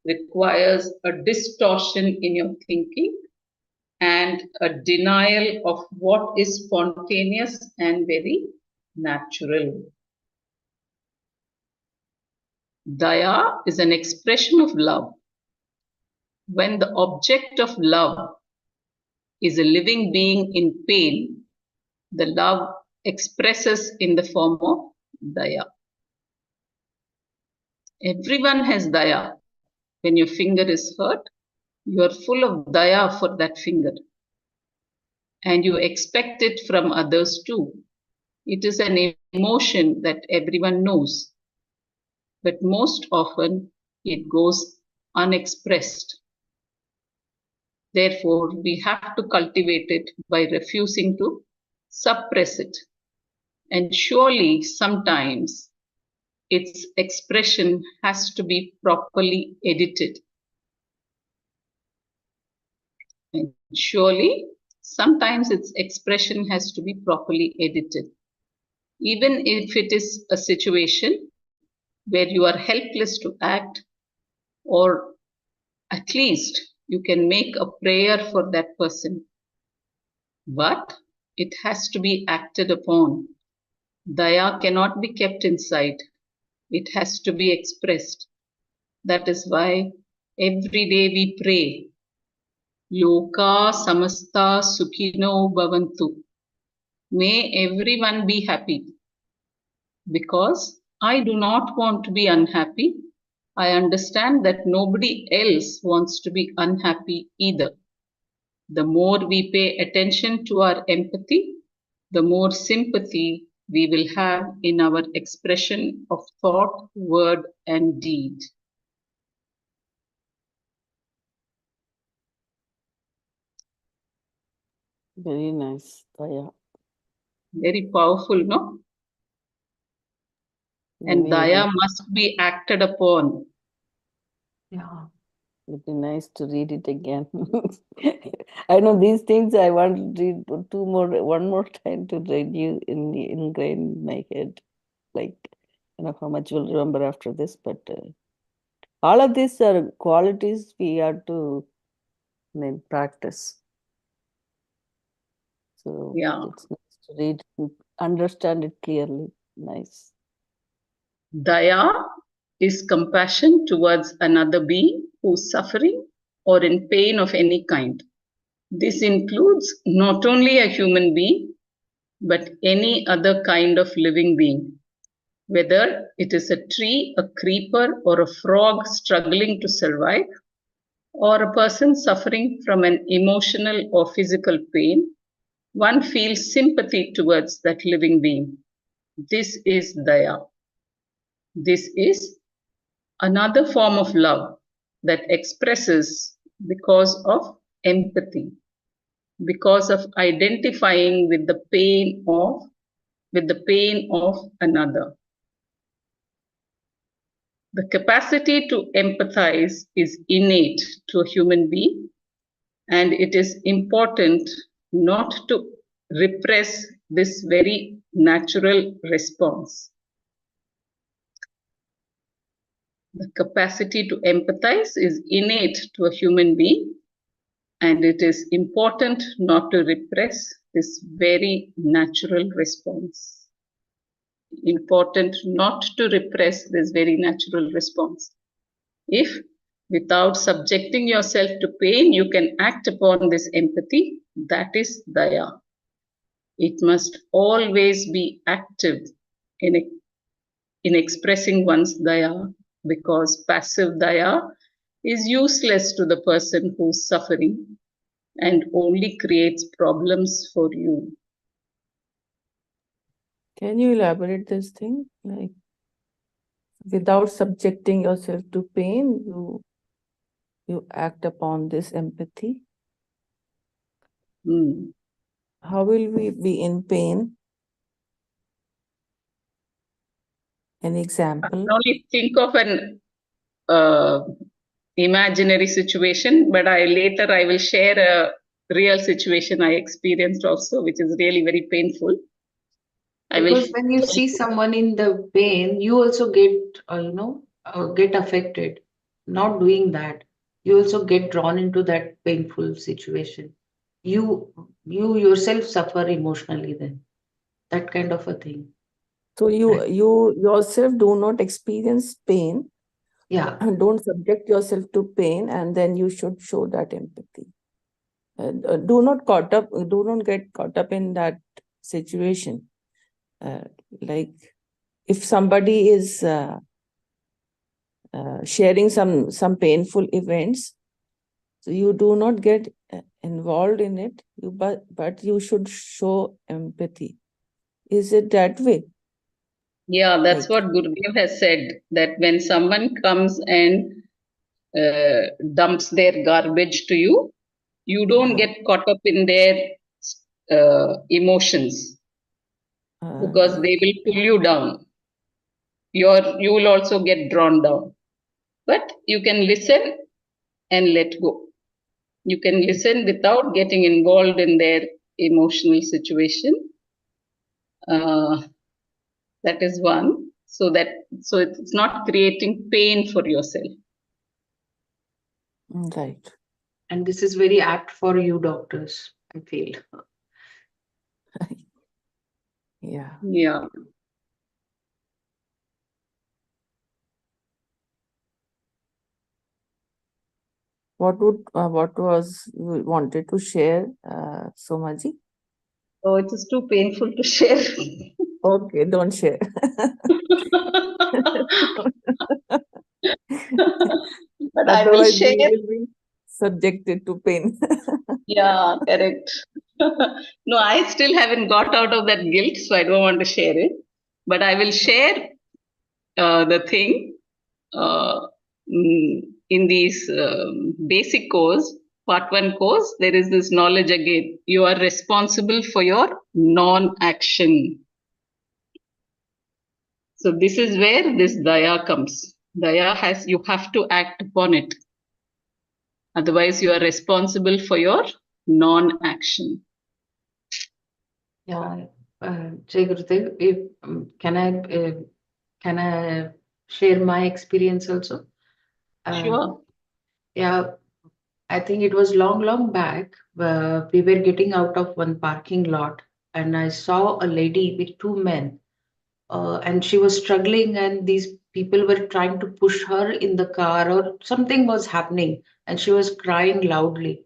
requires a distortion in your thinking and a denial of what is spontaneous and very natural. Daya is an expression of love. When the object of love is a living being in pain, the love expresses in the form of daya. Everyone has daya. When your finger is hurt, you are full of daya for that finger. And you expect it from others too. It is an emotion that everyone knows. But most often, it goes unexpressed. Therefore, we have to cultivate it by refusing to suppress it. And surely, sometimes, its expression has to be properly edited. And surely, sometimes its expression has to be properly edited. Even if it is a situation where you are helpless to act, or at least you can make a prayer for that person. But it has to be acted upon. Daya cannot be kept inside. It has to be expressed. That is why every day we pray, Loka samasta sukhino bhavantu. May everyone be happy. Because I do not want to be unhappy. I understand that nobody else wants to be unhappy either. The more we pay attention to our empathy, the more sympathy we will have in our expression of thought, word, and deed. Very nice, Daya. Very powerful, no? And Very, daya must be acted upon. Yeah. it'd be nice to read it again. I know these things I want to read one more time to read you ingrain in my head. Like, how much we'll remember after this, but all of these are qualities we have to practice. So Yeah. it's nice to read, understand it clearly. Nice. Daya is compassion towards another being who's suffering or in pain of any kind. This includes not only a human being, but any other kind of living being. Whether it is a tree, a creeper, or a frog struggling to survive, or a person suffering from an emotional or physical pain, one feels sympathy towards that living being. This is daya. This is another form of love that expresses because of empathy, because of identifying with the pain of another. The capacity to empathize is innate to a human being, and it is important not to repress this very natural response. The capacity to empathize is innate to a human being, and it is important not to repress this very natural response. Important not to repress this very natural response. If, without subjecting yourself to pain, you can act upon this empathy, that is daya. It must always be active in expressing one's daya, because passive daya is useless to the person who's suffering and only creates problems for you. Can you elaborate this thing? Like, without subjecting yourself to pain, you you act upon this empathy, Hmm. how will we be in pain? An I example? can only think of an imaginary situation, but later I will share a real situation I experienced also, which is really very painful. I will Because when you tell see you. someone in the pain, you also get, get affected. Not doing that, you also get drawn into that painful situation. You you yourself suffer emotionally then. That kind of a thing. So Right. you yourself do not experience pain Yeah. and don't subject yourself to pain, and then you should show that empathy. Do not get caught up in that situation. Like if somebody is sharing some painful events, so you do not get involved in it. But you should show empathy. Is it that way? Yeah, that's Like, what Gurudev has said, that when someone comes and dumps their garbage to you, you don't yeah, get caught up in their emotions, because yeah. they will pull you down. You will also get drawn down. But you can listen and let go. You can listen without getting involved in their emotional situation. Uh, that is one. So it's not creating pain for yourself. Right. And this is very apt for you doctors, I feel. Yeah. Yeah. What was you wanted to share, Somaji? Oh, it is too painful to share. Okay, don't share. But I will Otherwise, we share. will be subjected to pain. Yeah, correct. No, I still haven't got out of that guilt, so I don't want to share it. But I will share the thing uh, in these basic course, part one course. There is this knowledge again. You are responsible for your non-action. So this is where this daya comes. Daya has, you have to act upon it. Otherwise, you are responsible for your non-action. Yeah. Jai Gurudev, if can I share my experience also? Sure. Yeah, I think it was long, long back. We were getting out of one parking lot, and I saw a lady with two men, and she was struggling, and these people were trying to push her in the car, or something was happening, and she was crying loudly.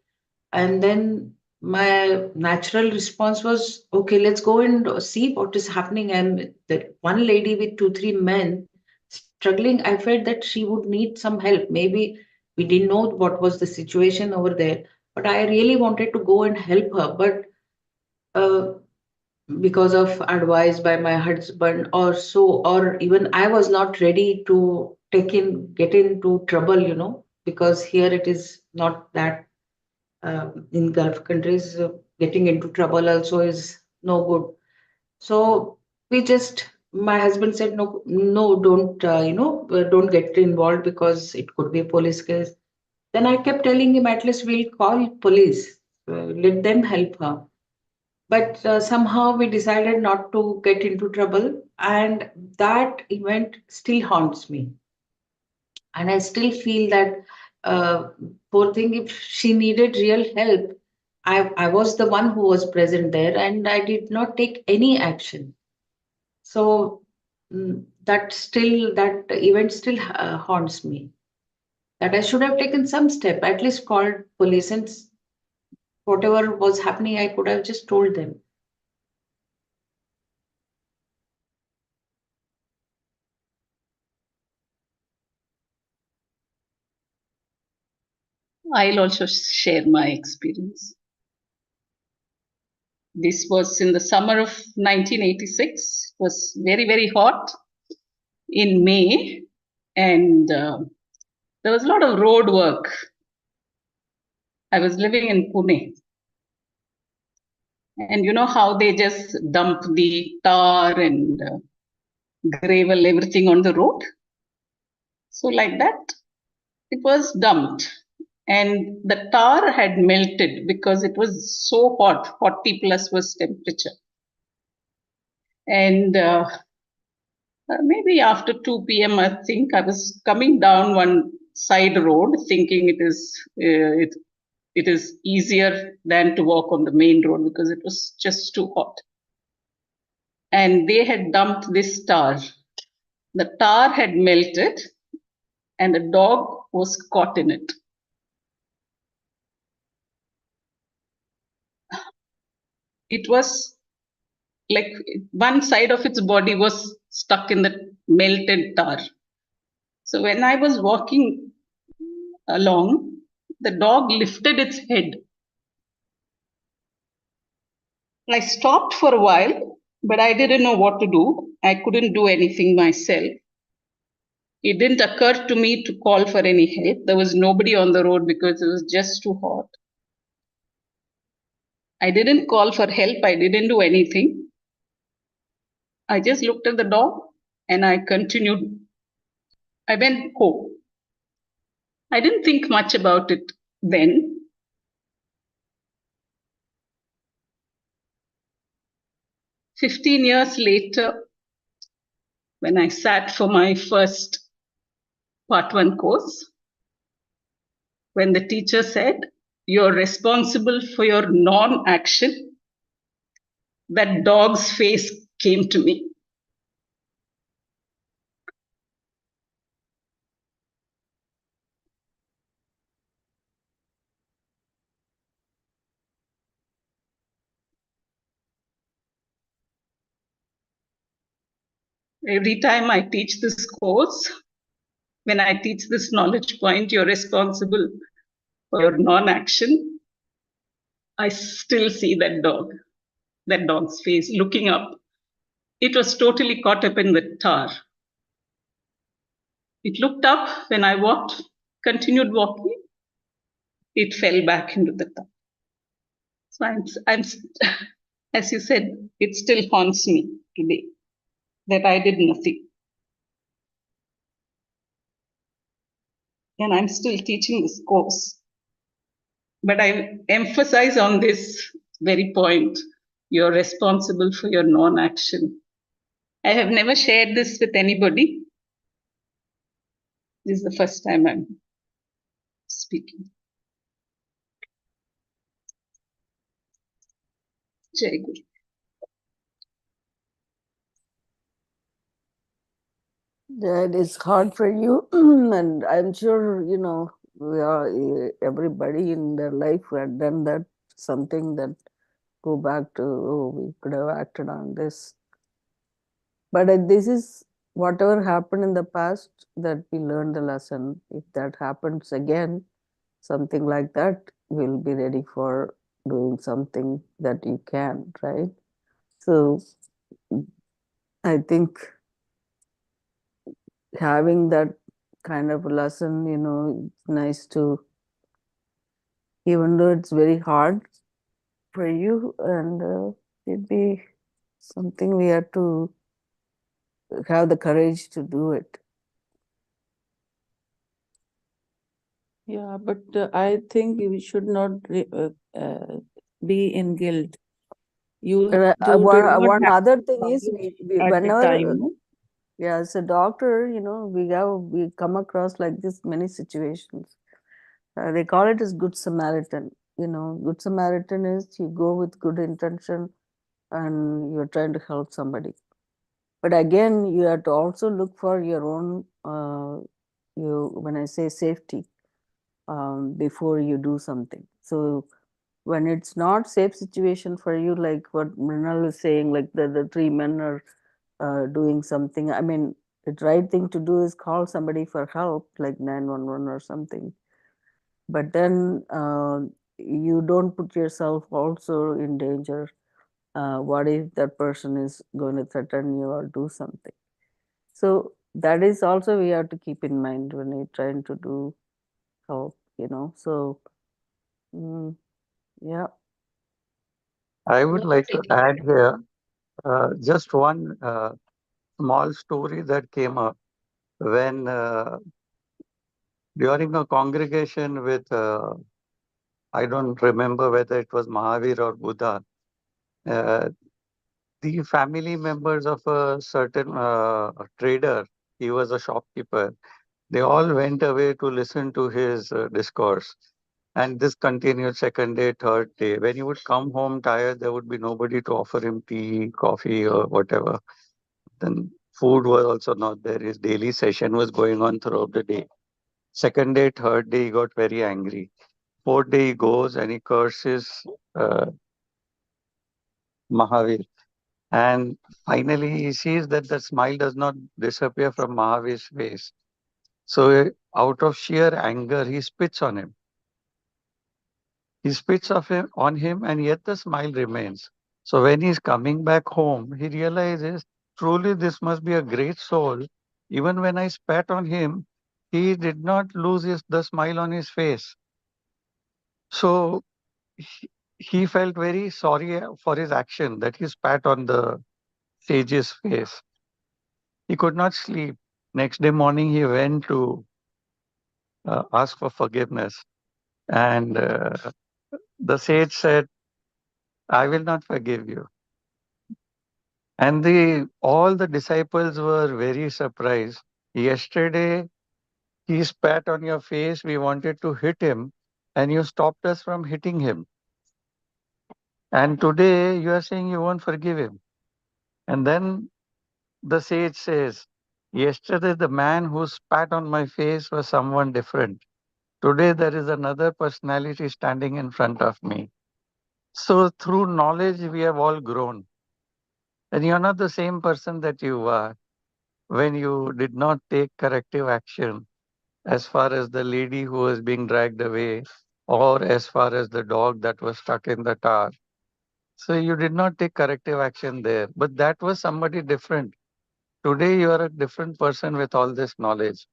And then my natural response was, okay, let's go and see what is happening. And the one lady with two, three men struggling, I felt that she would need some help. Maybe we didn't know what was the situation over there, but I really wanted to go and help her. But because of advice by my husband or so, or even I was not ready to get into trouble, because here it is not that in Gulf countries, getting into trouble also is no good. So my husband said, no, no, don't, don't get involved because it could be a police case. Then I kept telling him, at least we'll call police, let them help her. But somehow we decided not to get into trouble, and that event still haunts me. And I still feel that, uh, poor thing, if she needed real help, I was the one who was present there, and I did not take any action. So that event still haunts me. That I should have taken some step, at least called police, and whatever was happening, I could have just told them. I'll also share my experience. This was in the summer of 1986. It was very, very hot in May, and there was a lot of road work I was living in Pune. And you know how they just dump the tar and gravel, everything on the road? So, like that, it was dumped. And the tar had melted because it was so hot, 40 plus was temperature. And maybe after 2 p.m., I think I was coming down one side road thinking it is easier than to walk on the main road because it was just too hot. And they had dumped this tar. The tar had melted and a dog was caught in it. It was like one side of its body was stuck in the melted tar. So when I was walking along, the dog lifted its head. I stopped for a while, but I didn't know what to do. I couldn't do anything myself. It didn't occur to me to call for any help. There was nobody on the road because it was just too hot. I didn't call for help. I didn't do anything. I just looked at the dog and I continued. I went home. I didn't think much about it then. "15 years later, when I sat for my first Part 1 course, when the teacher said, "You're responsible for your non-action," that dog's face came to me. Every time I teach this course, when I teach this knowledge point, "You're responsible for your non-action," I still see that dog's face looking up. It was totally caught up in the tar. It looked up when I walked, continued walking. It fell back into the tar. So as you said, it still haunts me today that I did nothing. And I'm still teaching this course. But I emphasize on this very point: you're responsible for your non-action. I have never shared this with anybody. This is the first time I'm speaking. Jai Guru. That is hard for you, and I'm sure we are everybody in their life who had done that, something that go back to, oh, we could have acted on this. But this is whatever happened in the past, that we learned the lesson. If that happens again, something like that, we'll be ready for doing something that you can, right? So I think having that kind of a lesson, it's nice to, even though it's very hard for you, and it'd be something we have to have the courage to do it. Yeah, but I think we should not be in guilt. You did not One have other thing to is, we at the whenever, time, no? yeah, as a doctor, we come across like this many situations. They call it as Good Samaritan. Good Samaritan is you go with good intention and you're trying to help somebody. But again, you have to also look for your own, when I say safety, before you do something. So when it's not safe situation for you, like what Mrinal is saying, like the three men are doing something. I mean, the right thing to do is call somebody for help, like 911 or something. But then you don't put yourself also in danger. What if that person is going to threaten you or do something? So that is also we have to keep in mind when you're trying to do help, So Yeah. I would No like to particular. add here just one small story that came up when during a congregation with, I don't remember whether it was Mahavir or Buddha, uh, the family members of a certain trader, he was a shopkeeper, they all went away to listen to his discourse. And this continued second day, third day. When he would come home tired, there would be nobody to offer him tea, coffee, or whatever. Then food was also not there. His daily session was going on throughout the day. Second day, third day, he got very angry. Fourth day, he goes and he curses uh, Mahavir. And finally, he sees that the smile does not disappear from Mahavir's face. So, out of sheer anger, he spits on him. He spits on him, and yet the smile remains. So, when he's coming back home, he realizes truly this must be a great soul. Even when I spat on him, he did not lose the smile on his face. So, he felt very sorry for his action that he spat on the sage's face. He could not sleep. Next day morning, he went to ask for forgiveness. And the sage said, I will not forgive you. And all the disciples were very surprised. Yesterday, he spat on your face. We wanted to hit him, and you stopped us from hitting him. And today, you are saying you won't forgive him. And then the sage says, yesterday, the man who spat on my face was someone different. Today, there is another personality standing in front of me. So, through knowledge, we have all grown. And you're not the same person that you were when you did not take corrective action as far as the lady who was being dragged away or as far as the dog that was stuck in the tar. So, you did not take corrective action there. But that was somebody different. Today, you are a different person with all this knowledge.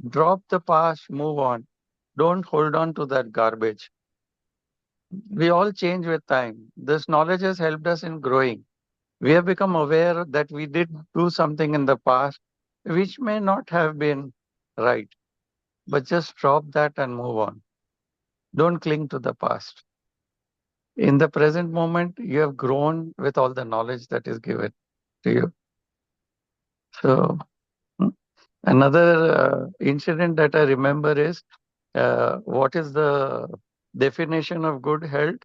Drop the past, move on. Don't hold on to that garbage. We all change with time. This knowledge has helped us in growing. We have become aware that we did do something in the past which may not have been right, but just drop that and move on. Don't cling to the past. In the present moment, you have grown with all the knowledge that is given to you. So, another incident that I remember is what is the definition of good health?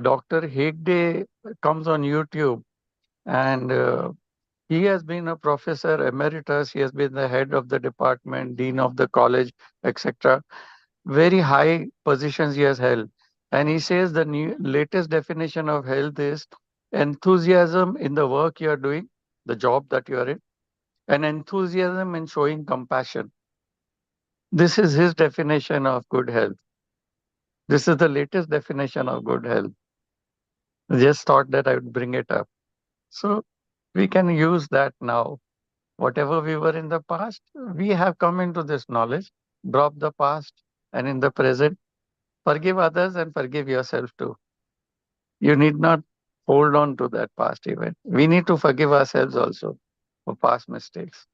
Dr. Hegde comes on YouTube and he has been a professor emeritus. He has been the head of the department, dean of the college, etc. Very high positions he has held. And he says the latest definition of health is enthusiasm in the work you are doing, the job that you are in, and enthusiasm in showing compassion. This is his definition of good health. This is the latest definition of good health. I just thought that I would bring it up. So we can use that now. Whatever we were in the past, we have come into this knowledge, drop the past, and in the present, forgive others and forgive yourself too. You need not hold on to that past event. We need to forgive ourselves also for past mistakes.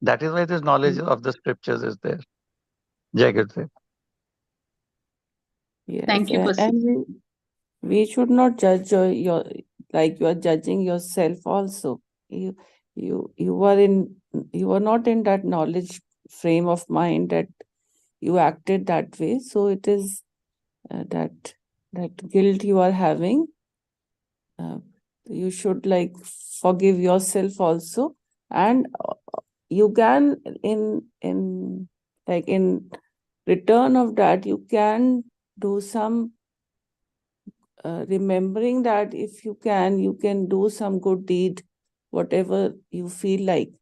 That is why this knowledge of the scriptures is there. Jai Gurudev. Yes, Thank you, and we should not judge your like you are judging yourself also. You are not in that knowledge frame of mind that you acted that way. So it is that guilt you are having. You should like forgive yourself also, and you can in like in return of that you can do some remembering that if you can do some good deed, whatever you feel like.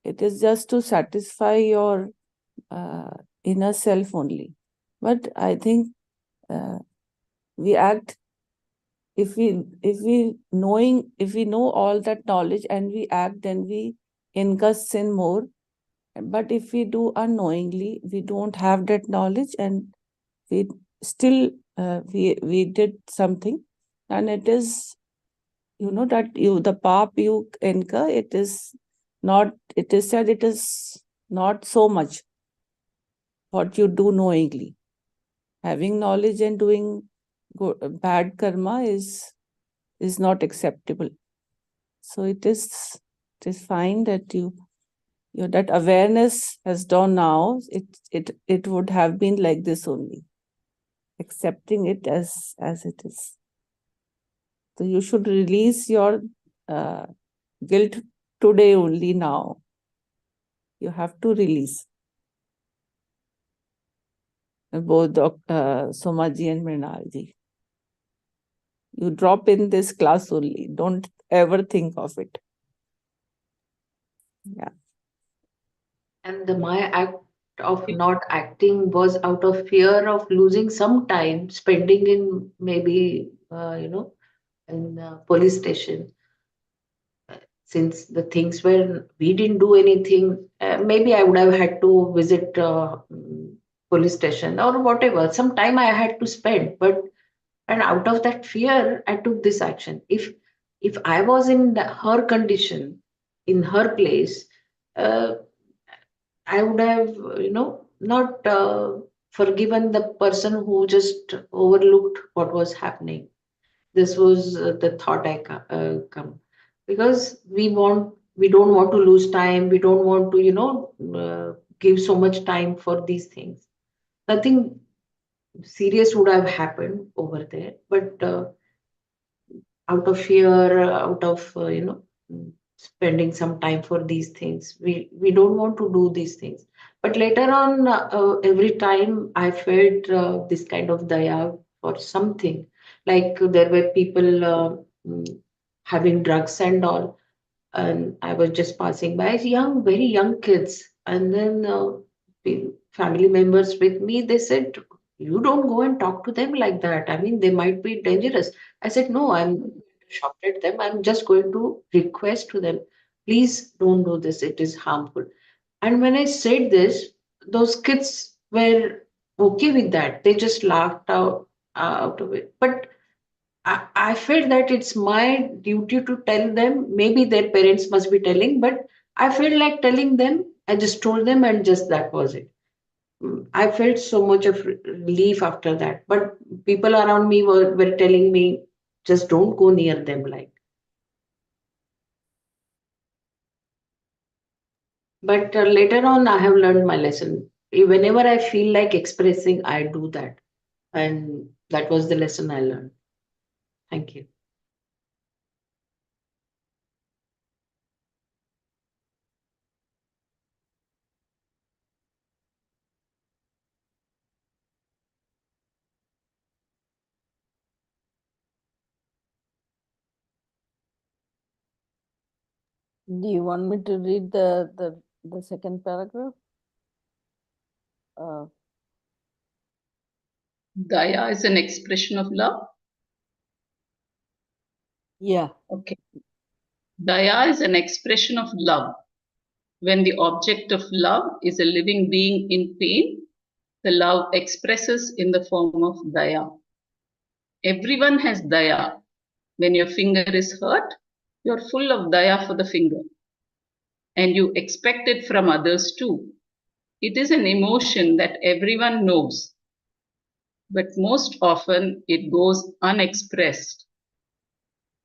It is just to satisfy your inner self only. But I think we act if we know all that knowledge and we act, then we incur sin more, But if we do unknowingly, we don't have that knowledge, and we still we did something, and it is, that the path you incur, it is said it is not so much what you do knowingly. Having knowledge and doing bad karma is not acceptable. So it is fine that that awareness has done now. It would have been like this only, accepting it as it is. So you should release your guilt today only. Now you have to release. Both Somaji and Mrinalji. You drop in this class only. Don't ever think of it. Yeah. And my act of not acting was out of fear of losing some time spending in maybe, in police station. Since the things were, we didn't do anything, maybe I would have had to visit police station or whatever. Some time I had to spend, but and out of that fear, I took this action. If I was in her condition, in her place, uh, I would have, not forgiven the person who just overlooked what was happening. This was the thought I come, because we don't want to lose time. We don't want to, give so much time for these things. Nothing serious would have happened over there, but out of fear, out of spending some time for these things, we don't want to do these things. But later on, every time I felt this kind of daya for something, like there were people having drugs and all, and I was just passing by, young, very young kids, and then family members with me, they said, "You don't go and talk to them like that. I mean, they might be dangerous." I said, "No, I'm shocked at them. I'm just going to request to them, please don't do this. It is harmful." And when I said this, those kids were okay with that. They just laughed out of it. But I felt that it's my duty to tell them. Maybe their parents must be telling, but I felt like telling them. I just told them, and just that was it. I felt so much of relief after that. But people around me were telling me, just don't go near them. Like, but later on, I have learned my lesson. Whenever I feel like expressing, I do that, and that was the lesson I learned. Thank you. Do you want me to read the second paragraph? Daya is an expression of love. Yeah. Okay. Daya is an expression of love. When the object of love is a living being in pain, the love expresses in the form of daya. Everyone has daya. When your finger is hurt, you're full of daya for the finger. And you expect it from others too. It is an emotion that everyone knows, but most often it goes unexpressed.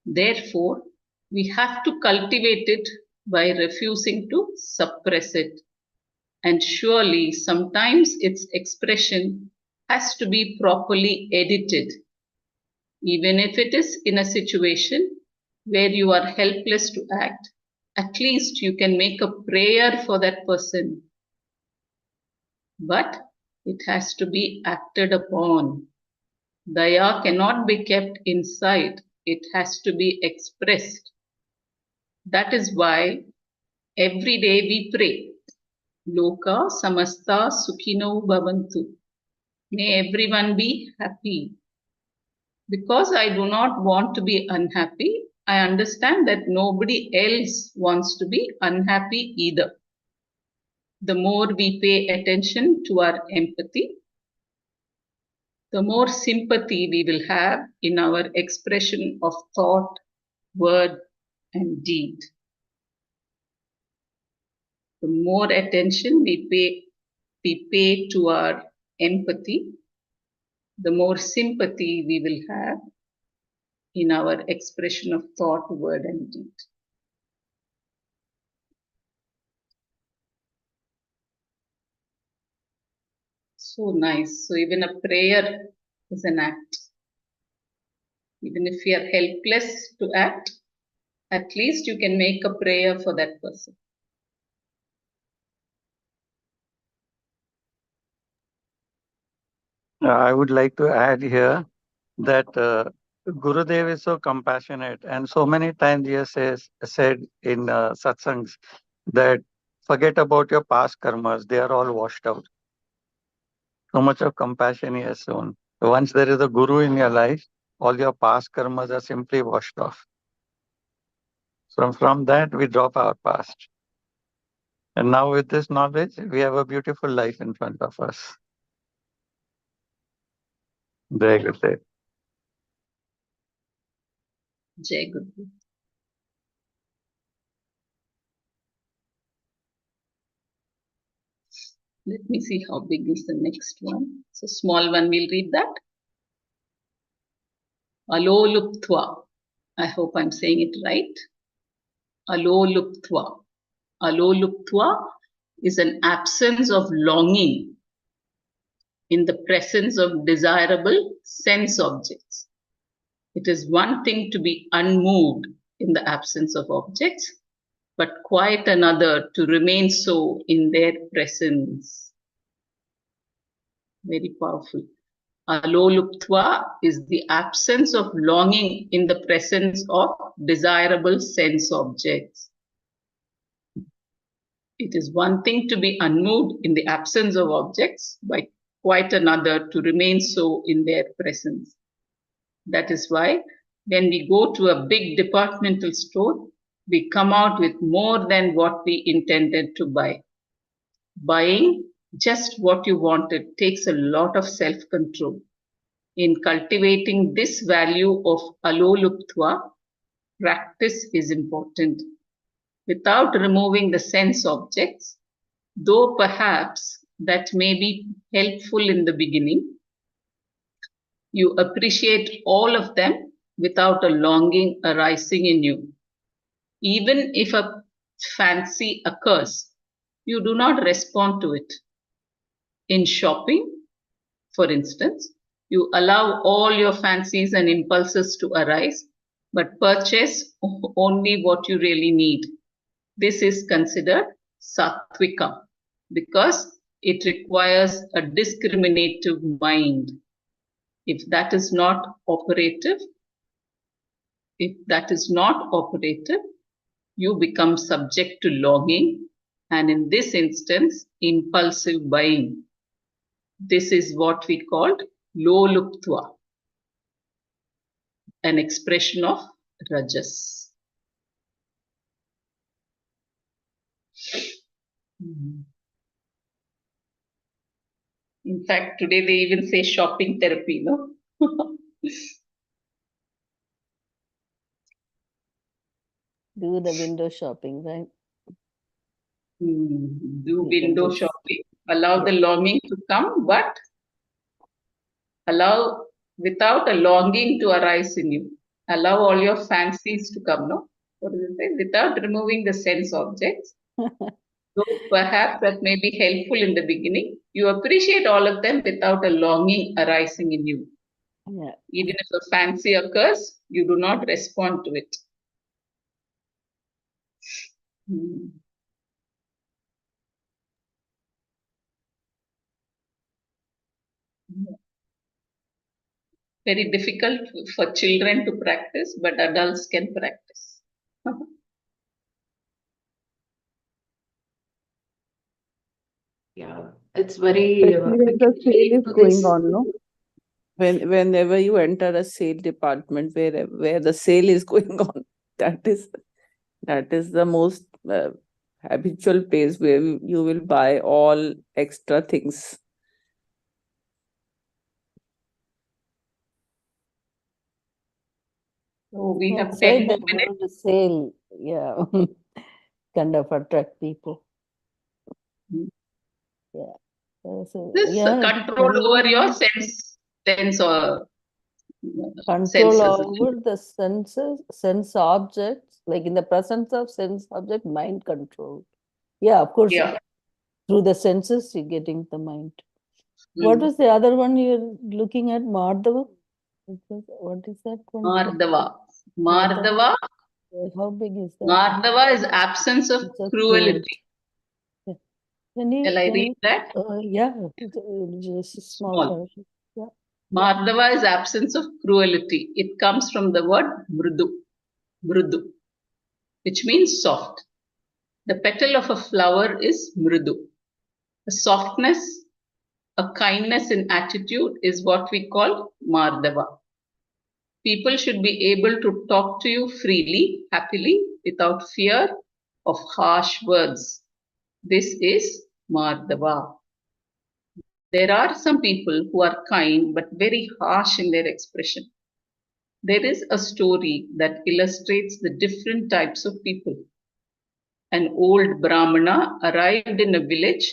Therefore, we have to cultivate it by refusing to suppress it. And surely sometimes its expression has to be properly edited, even if it is in a situation where you are helpless to act. At least you can make a prayer for that person. But it has to be acted upon. Daya cannot be kept inside, it has to be expressed. That is why every day we pray, Loka samasta sukhino bhavantu. May everyone be happy. Because I do not want to be unhappy, I understand that nobody else wants to be unhappy either. the more we pay attention to our empathy, the more sympathy we will have in our expression of thought, word, and deed. The more attention we pay to our empathy, the more sympathy we will have in our expression of thought, word, and deed. So nice. So even a prayer is an act. Even if you are helpless to act, at least you can make a prayer for that person. I would like to add here that Gurudev is so compassionate, and so many times he has said in satsangs that forget about your past karmas, they are all washed out. So much of compassion he has shown. Once there is a guru in your life, all your past karmas are simply washed off. From that, we drop our past. And now with this knowledge, we have a beautiful life in front of us. Very good. Jai Guru. Let me see how big is the next one. So small one, we'll read that. Aloluptva. I hope I'm saying it right. Aloluptva. Aloluptva is an absence of longing in the presence of desirable sense objects. It is one thing to be unmoved in the absence of objects, but quite another to remain so in their presence. Very powerful. Aloluptva is the absence of longing in the presence of desirable sense objects. It is one thing to be unmoved in the absence of objects, but quite another to remain so in their presence. That is why when we go to a big departmental store, we come out with more than what we intended to buy. Buying just what you wanted takes a lot of self-control. In cultivating this value of aloluptva, practice is important. Without removing the sense objects, though perhaps that may be helpful in the beginning, you appreciate all of them without a longing arising in you. Even if a fancy occurs, you do not respond to it. In shopping, for instance, you allow all your fancies and impulses to arise, but purchase only what you really need. This is considered sattvika because it requires a discriminative mind. If that is not operative, you become subject to longing, and in this instance, impulsive buying. This is what we called loluptva, an expression of rajas. In fact, today they even say shopping therapy, no? Do the window shopping, right? Do You can window just- shopping, allow the longing to come, but allow without a longing to arise in you. Allow all your fancies to come, no? What does it say? Without removing the sense objects. Though perhaps that may be helpful in the beginning, you appreciate all of them without a longing arising in you. Yeah. Even if a fancy occurs, you do not respond to it. Very difficult for children to practice, but adults can practice. Yeah, it's very. Especially when the sale is going on, no? Whenever you enter a sale department where the sale is going on, that is the most habitual place where you will buy all extra things. So we have That's 10 right, more that minutes. word sale, yeah, kind of attract people. Hmm. Yeah. So, This yeah, it is control over your nice. sense or Control senses. over the senses, sense objects, like in the presence of sense object, mind control. Yeah, of course, Yeah. through the senses, you're getting the mind. What Hmm. was the other one you're looking at? Mardava? What is that one? Mardava. Mardava. Mardava. How big is that? Mardava is absence of It's a cruelty. cruelty. Yeah. Can Shall I read you, that? yeah, just a small Small. paragraph. Yeah. Mardava is absence of cruelty. It comes from the word mrudu, mrudu, which means soft. The petal of a flower is mrudu. A softness, a kindness in attitude is what we call mardava. People should be able to talk to you freely, happily, without fear of harsh words. This is mardava. There are some people who are kind but very harsh in their expression. There is a story that illustrates the different types of people. An old Brahmana arrived in a village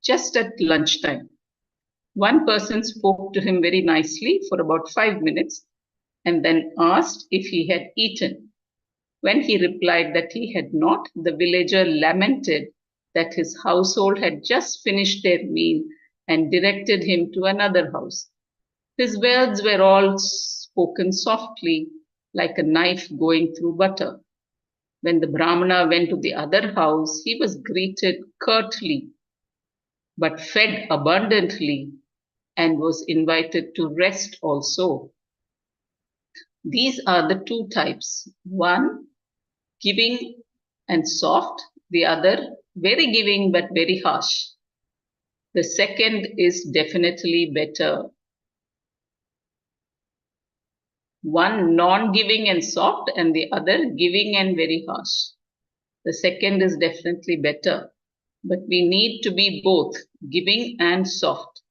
just at lunchtime. One person spoke to him very nicely for about 5 minutes and then asked if he had eaten. When he replied that he had not, the villager lamented that his household had just finished their meal and directed him to another house. His words were all spoken softly, like a knife going through butter. When the Brahmana went to the other house, he was greeted curtly, but fed abundantly, and was invited to rest also. These are the two types. One, giving and soft, the other, very giving but very harsh. The second is definitely better. One non-giving and soft, and the other giving and very harsh. The second is definitely better, but we need to be both giving and soft.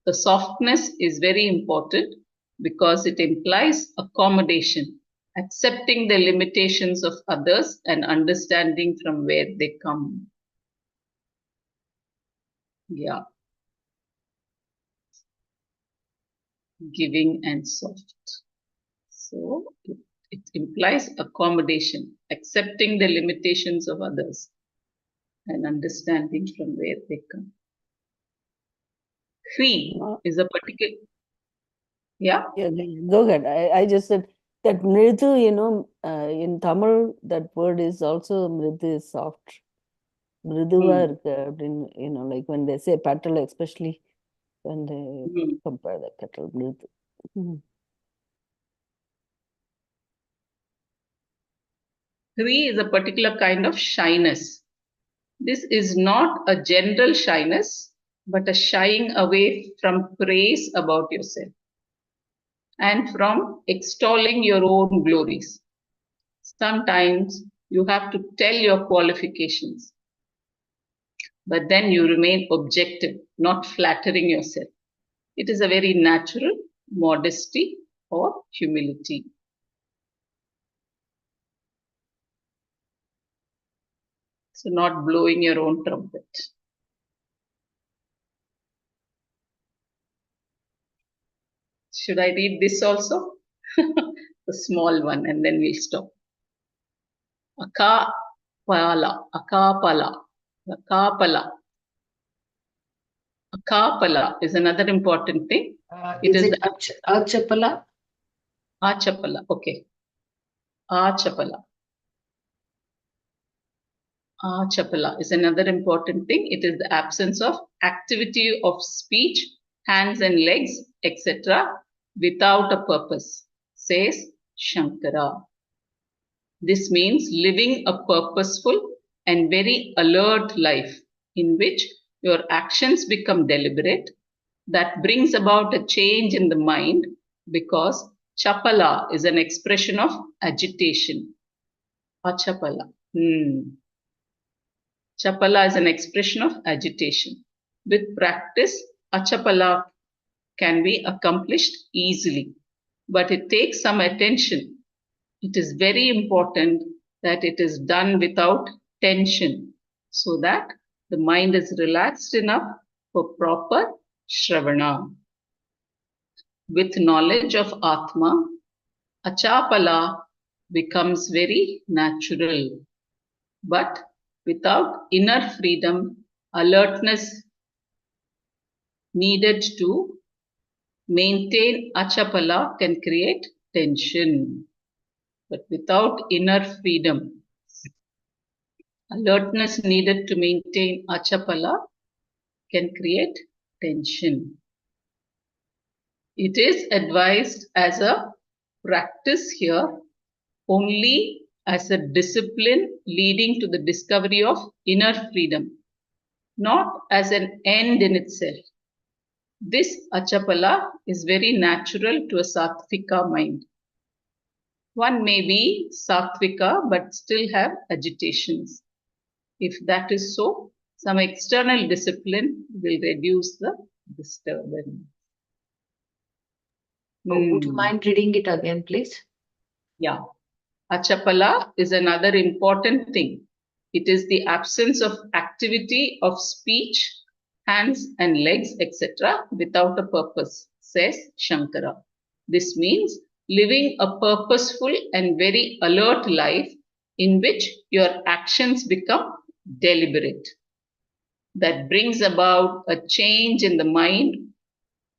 The softness is very important because it implies accommodation, accepting the limitations of others and understanding from where they come. Yeah, giving and soft. So it implies accommodation, accepting the limitations of others and understanding from where they come. Three is a particular, yeah. Yeah, go ahead. I just said that mridu, in Tamil, that word is also mridu is soft. Mriduva Hmm. இருக்கு அப்படின்னு, like when they say petal, especially when they Hmm. compare the petal, mridu. Mhm. Three is a particular kind of shyness. This is not a general shyness, but a shying away from praise about yourself and from extolling your own glories. Sometimes you have to tell your qualifications, but then you remain objective, not flattering yourself. It is a very natural modesty or humility. So, not blowing your own trumpet. Should I read this also? The small one, and then we'll stop. Akapala. Akapala. Akapala is another important thing. It Is is it the Achapala? Achapala. Okay. Achapala. Achapala is another important thing. It is the absence of activity of speech, hands and legs, etc., without a purpose, says Shankara. This means living a purposeful and very alert life in which your actions become deliberate. That brings about a change in the mind because chapala is an expression of agitation. Achapala. Chapala is an expression of agitation. With practice, achapala can be accomplished easily, but it takes some attention. It is very important that it is done without tension so that the mind is relaxed enough for proper shravana. With knowledge of Atma, achapala becomes very natural. But without inner freedom, alertness needed to maintain achapala can create tension. But without inner freedom, alertness needed to maintain achapala can create tension. It is advised as a practice here only as a discipline leading to the discovery of inner freedom, not as an end in itself. This achapala is very natural to a sattvika mind. One may be sattvika but still have agitations. If that is so, some external discipline will reduce the disturbance. Would you mind reading it again, please? Yeah. Achapala is another important thing. It is the absence of activity of speech, hands and legs, etc. without a purpose, says Shankara. This means living a purposeful and very alert life in which your actions become deliberate. That brings about a change in the mind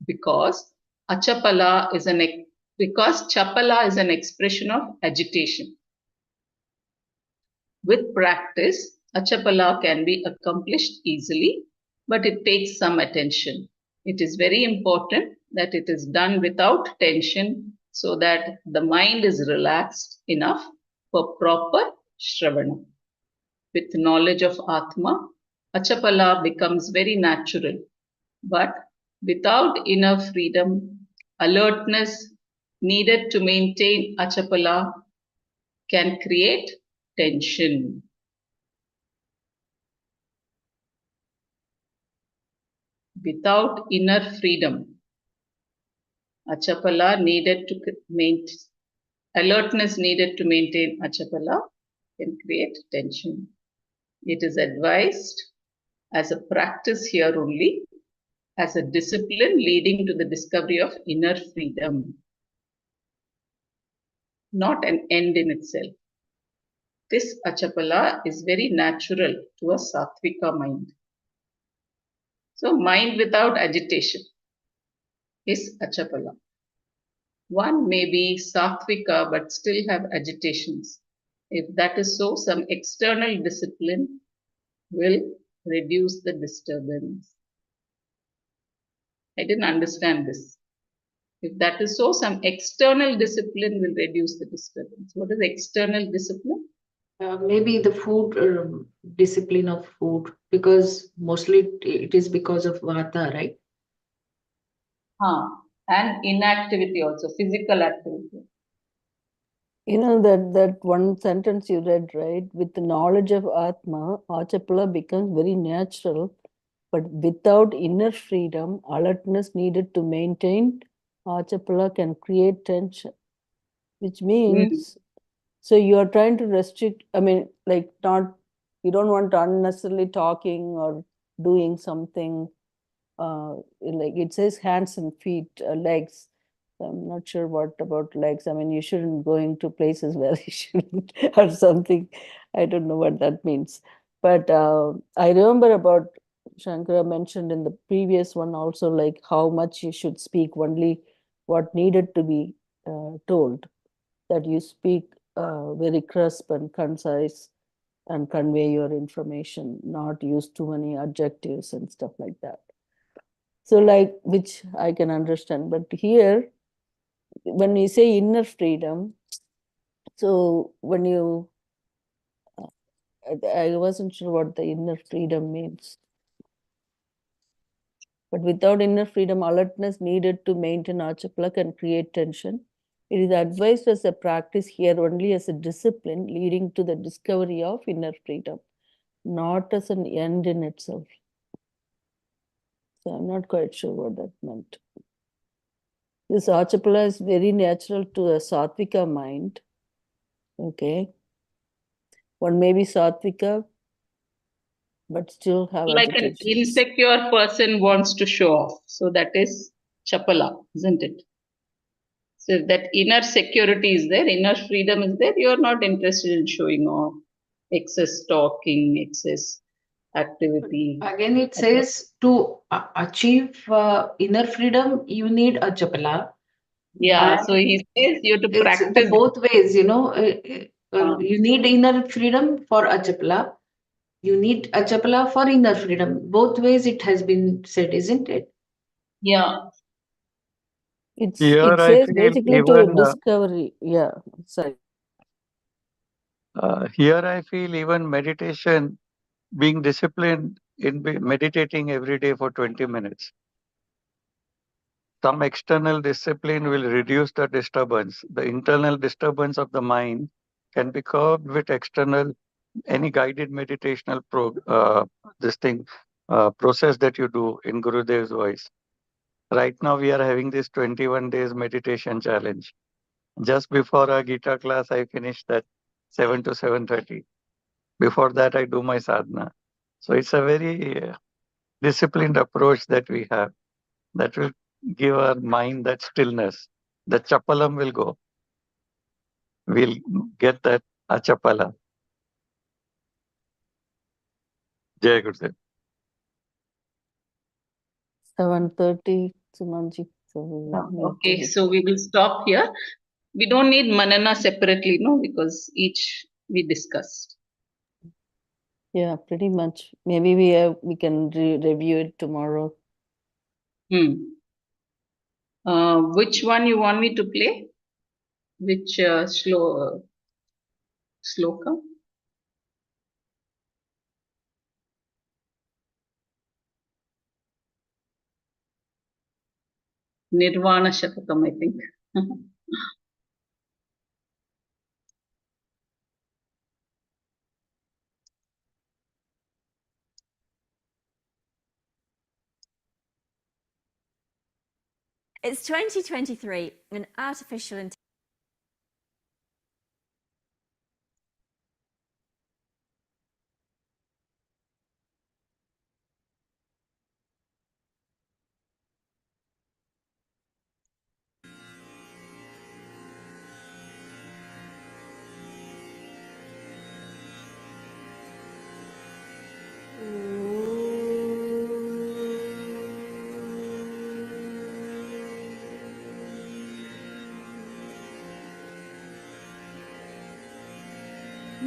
because achapala is because chapala is an expression of agitation. With practice, achapala can be accomplished easily, but it takes some attention. It is very important that it is done without tension so that the mind is relaxed enough for proper shravana. With knowledge of Atma, achapala becomes very natural, but without inner freedom, alertness needed to maintain achapala can create tension. Without inner freedom, achapala needed to maintain, alertness needed to maintain achapala can create tension. It is advised as a practice here only, as a discipline leading to the discovery of inner freedom, not an end in itself. This achapala is very natural to a sattvika mind. So, mind without agitation is achapala. One may be sattvika but still have agitations. If that is so, some external discipline will reduce the disturbance. I didn't understand this. If that is so, some external discipline will reduce the disturbance. What is external discipline? Maybe the food discipline of food, because mostly it is because of vata, right? And inactivity also, physical activity. You know that one sentence you read, right? With the knowledge of Atma, achapala becomes very natural, but without inner freedom, alertness needed to maintain achapala can create tension, which means, so you are trying to restrict, I mean, like you don't want to unnecessarily talking or doing something, like it says hands and feet, legs. I'm not sure what about legs. I mean, you shouldn't go into places where you shouldn't or something. I don't know what that means. But I remember about Shankara mentioned in the previous one also, like how much you should speak only what needed to be told, that you speak very crisp and concise and convey your information, not use too many adjectives and stuff like that. So like, which I can understand. But here, when we say inner freedom, so when you, I wasn't sure what the inner freedom means. But without inner freedom, alertness needed to maintain achapala can create tension. It is advised as a practice here only as a discipline leading to the discovery of inner freedom. not as an end in itself. So I'm not quite sure what that meant. This Achapala is very natural to a Sattvika mind. Okay. One may be Sattvika, but still have Like an agitation. insecure person wants to show off. So that is chapala, isn't it? So if that inner security is there, inner freedom is there, you're not interested in showing off, excess talking, excess activity. Again, it says to achieve inner freedom, you need a chapala. Yeah, And so he says you have to it's the practice. both ways, you need inner freedom for a chapala. You need a chapala for inner freedom. Both ways it has been said, isn't it? Yeah. It Here I says feel basically to even discovery. Yeah, sorry. here I feel even meditation, being disciplined in meditating every day for 20 minutes. Some external discipline will reduce the disturbance. The internal disturbance of the mind can be curbed with external, any guided meditational process that you do in Gurudev's voice. Right now we are having this 21 days meditation challenge. Just before our Gita class, I finished that 7 to 7:30. Before that, I do my sadhana. So it's a very disciplined approach that we have that will give our mind that stillness. The chapalam will go. We'll get that achapala. Jai Gurudev. 7:30, Sumanji. So we will need to Okay, be. so we will stop here. We don't need Manana separately, no, because each we discussed. Yeah, pretty much. Maybe we can review it tomorrow. Which one you want me to play? Which sloka? Nirvana Shatakam, I think. It's 2023, and artificial intelligence.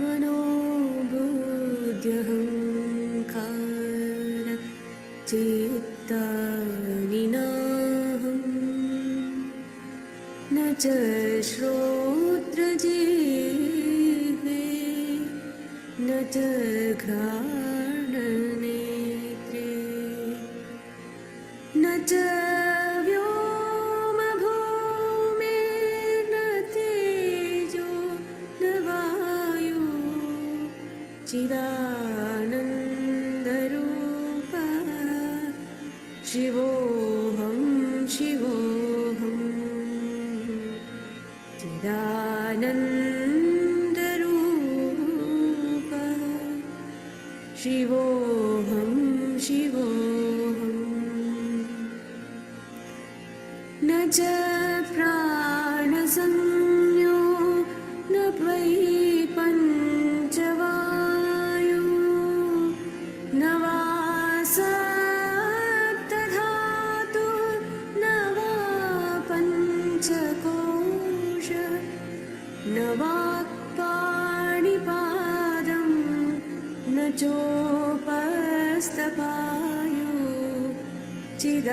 मनोबुद्ध्यहङ्कार चित्तानिनाहं न च श्रोत्रजिह्वे न च घ्राणनेत्रे न च व्योमभूमिर्न तेजो न वायु चिदानन्दरूप शिवोऽहं शिवोऽहं चिदानन्दरूप शिवोऽहं शिवोऽहम् न च प्राणसंज्ञो न वै पञ्चवायु न वा सप्तधातु न वा पञ्चकोश न वाक्पाणिपादं न चोपस्तपायु चिदानन्दरूप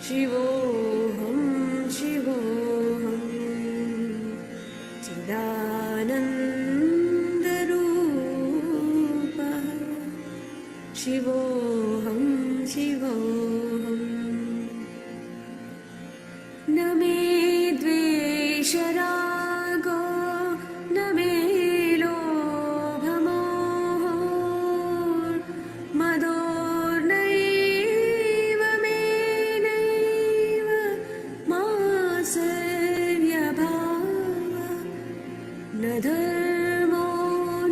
शिवोऽहं शिवोऽहं चिदानन्दरूप शिवोऽहं शिवोऽहम् न मे द्वेषरागो न मे धर्मो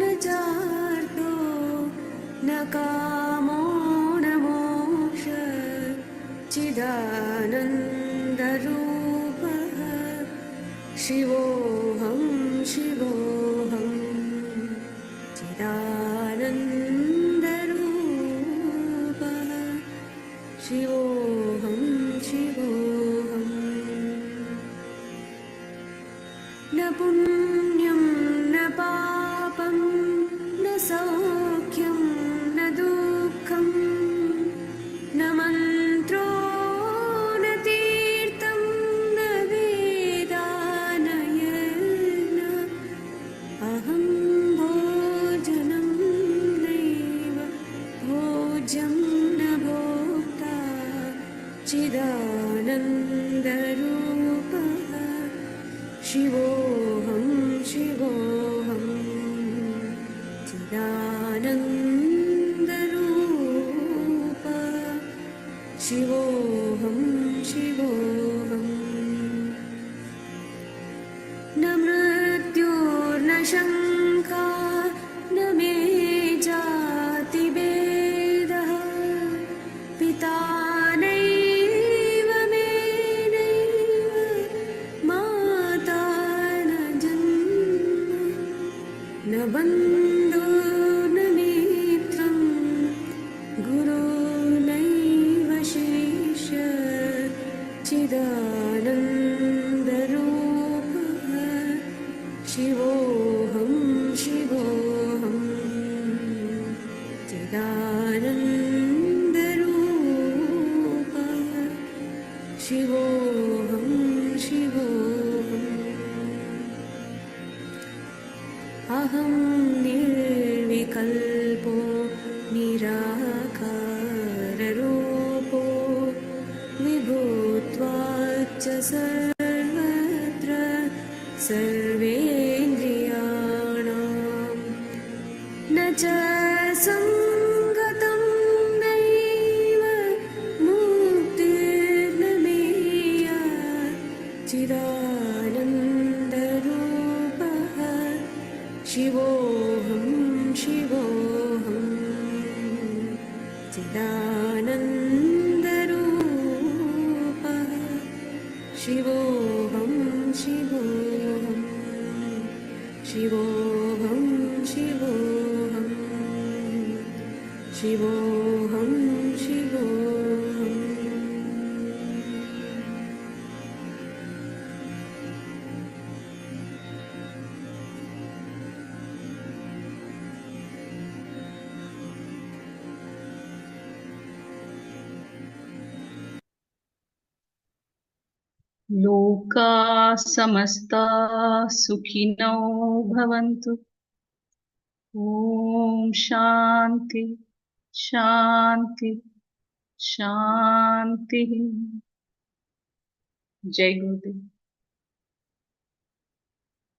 न चार्थो न कामो न मोक्ष चिदानन्दरूपः शिवोऽहं शिवोऽहं चिदानन्दरूपः शिवोऽहं शिवोऽहम् न पुण्यं न पापं न सौख्यं न दुःखं न मन्त्रो न तीर्थं न वेदा न यज्ञः अहं भोजनं नैव भोज्यं न भोक्ता चिदानन्दरूपः शिवोऽहं शिवोऽहं चिदानन्दरूपः शिवोऽहं शिवोऽहम् न मृत्युर्न शङ्का न मे जातिभेदः पिता नैव मे नैव माता न जन्म न बन्धो न मित्रं गुरो नैव शिष्य चिदानन्दरूपः शिवोऽहं शिवोऽहं चिदानन्दरूपः शिवोऽहं शिवोऽहम् अहं निर्विकल्पो निराकाररूपो विभूत्वाच्च सर्वत्र सर्वेन्द्रियाणां न च सङ्गतं नैव मुक्तिर्न मेया चिदानन्दरूपः शिवोऽहं शिवोऽहं चिदानन्दरूपः शिवोऽहं शिवोऽहं शिवोऽहं शिवोऽहं शिवोऽहं शिवोऽहम् लोका समस्ता सुखिनो भवन्तु। ॐ शान्ति शान्ति शान्तिः। जय गुरुदेव।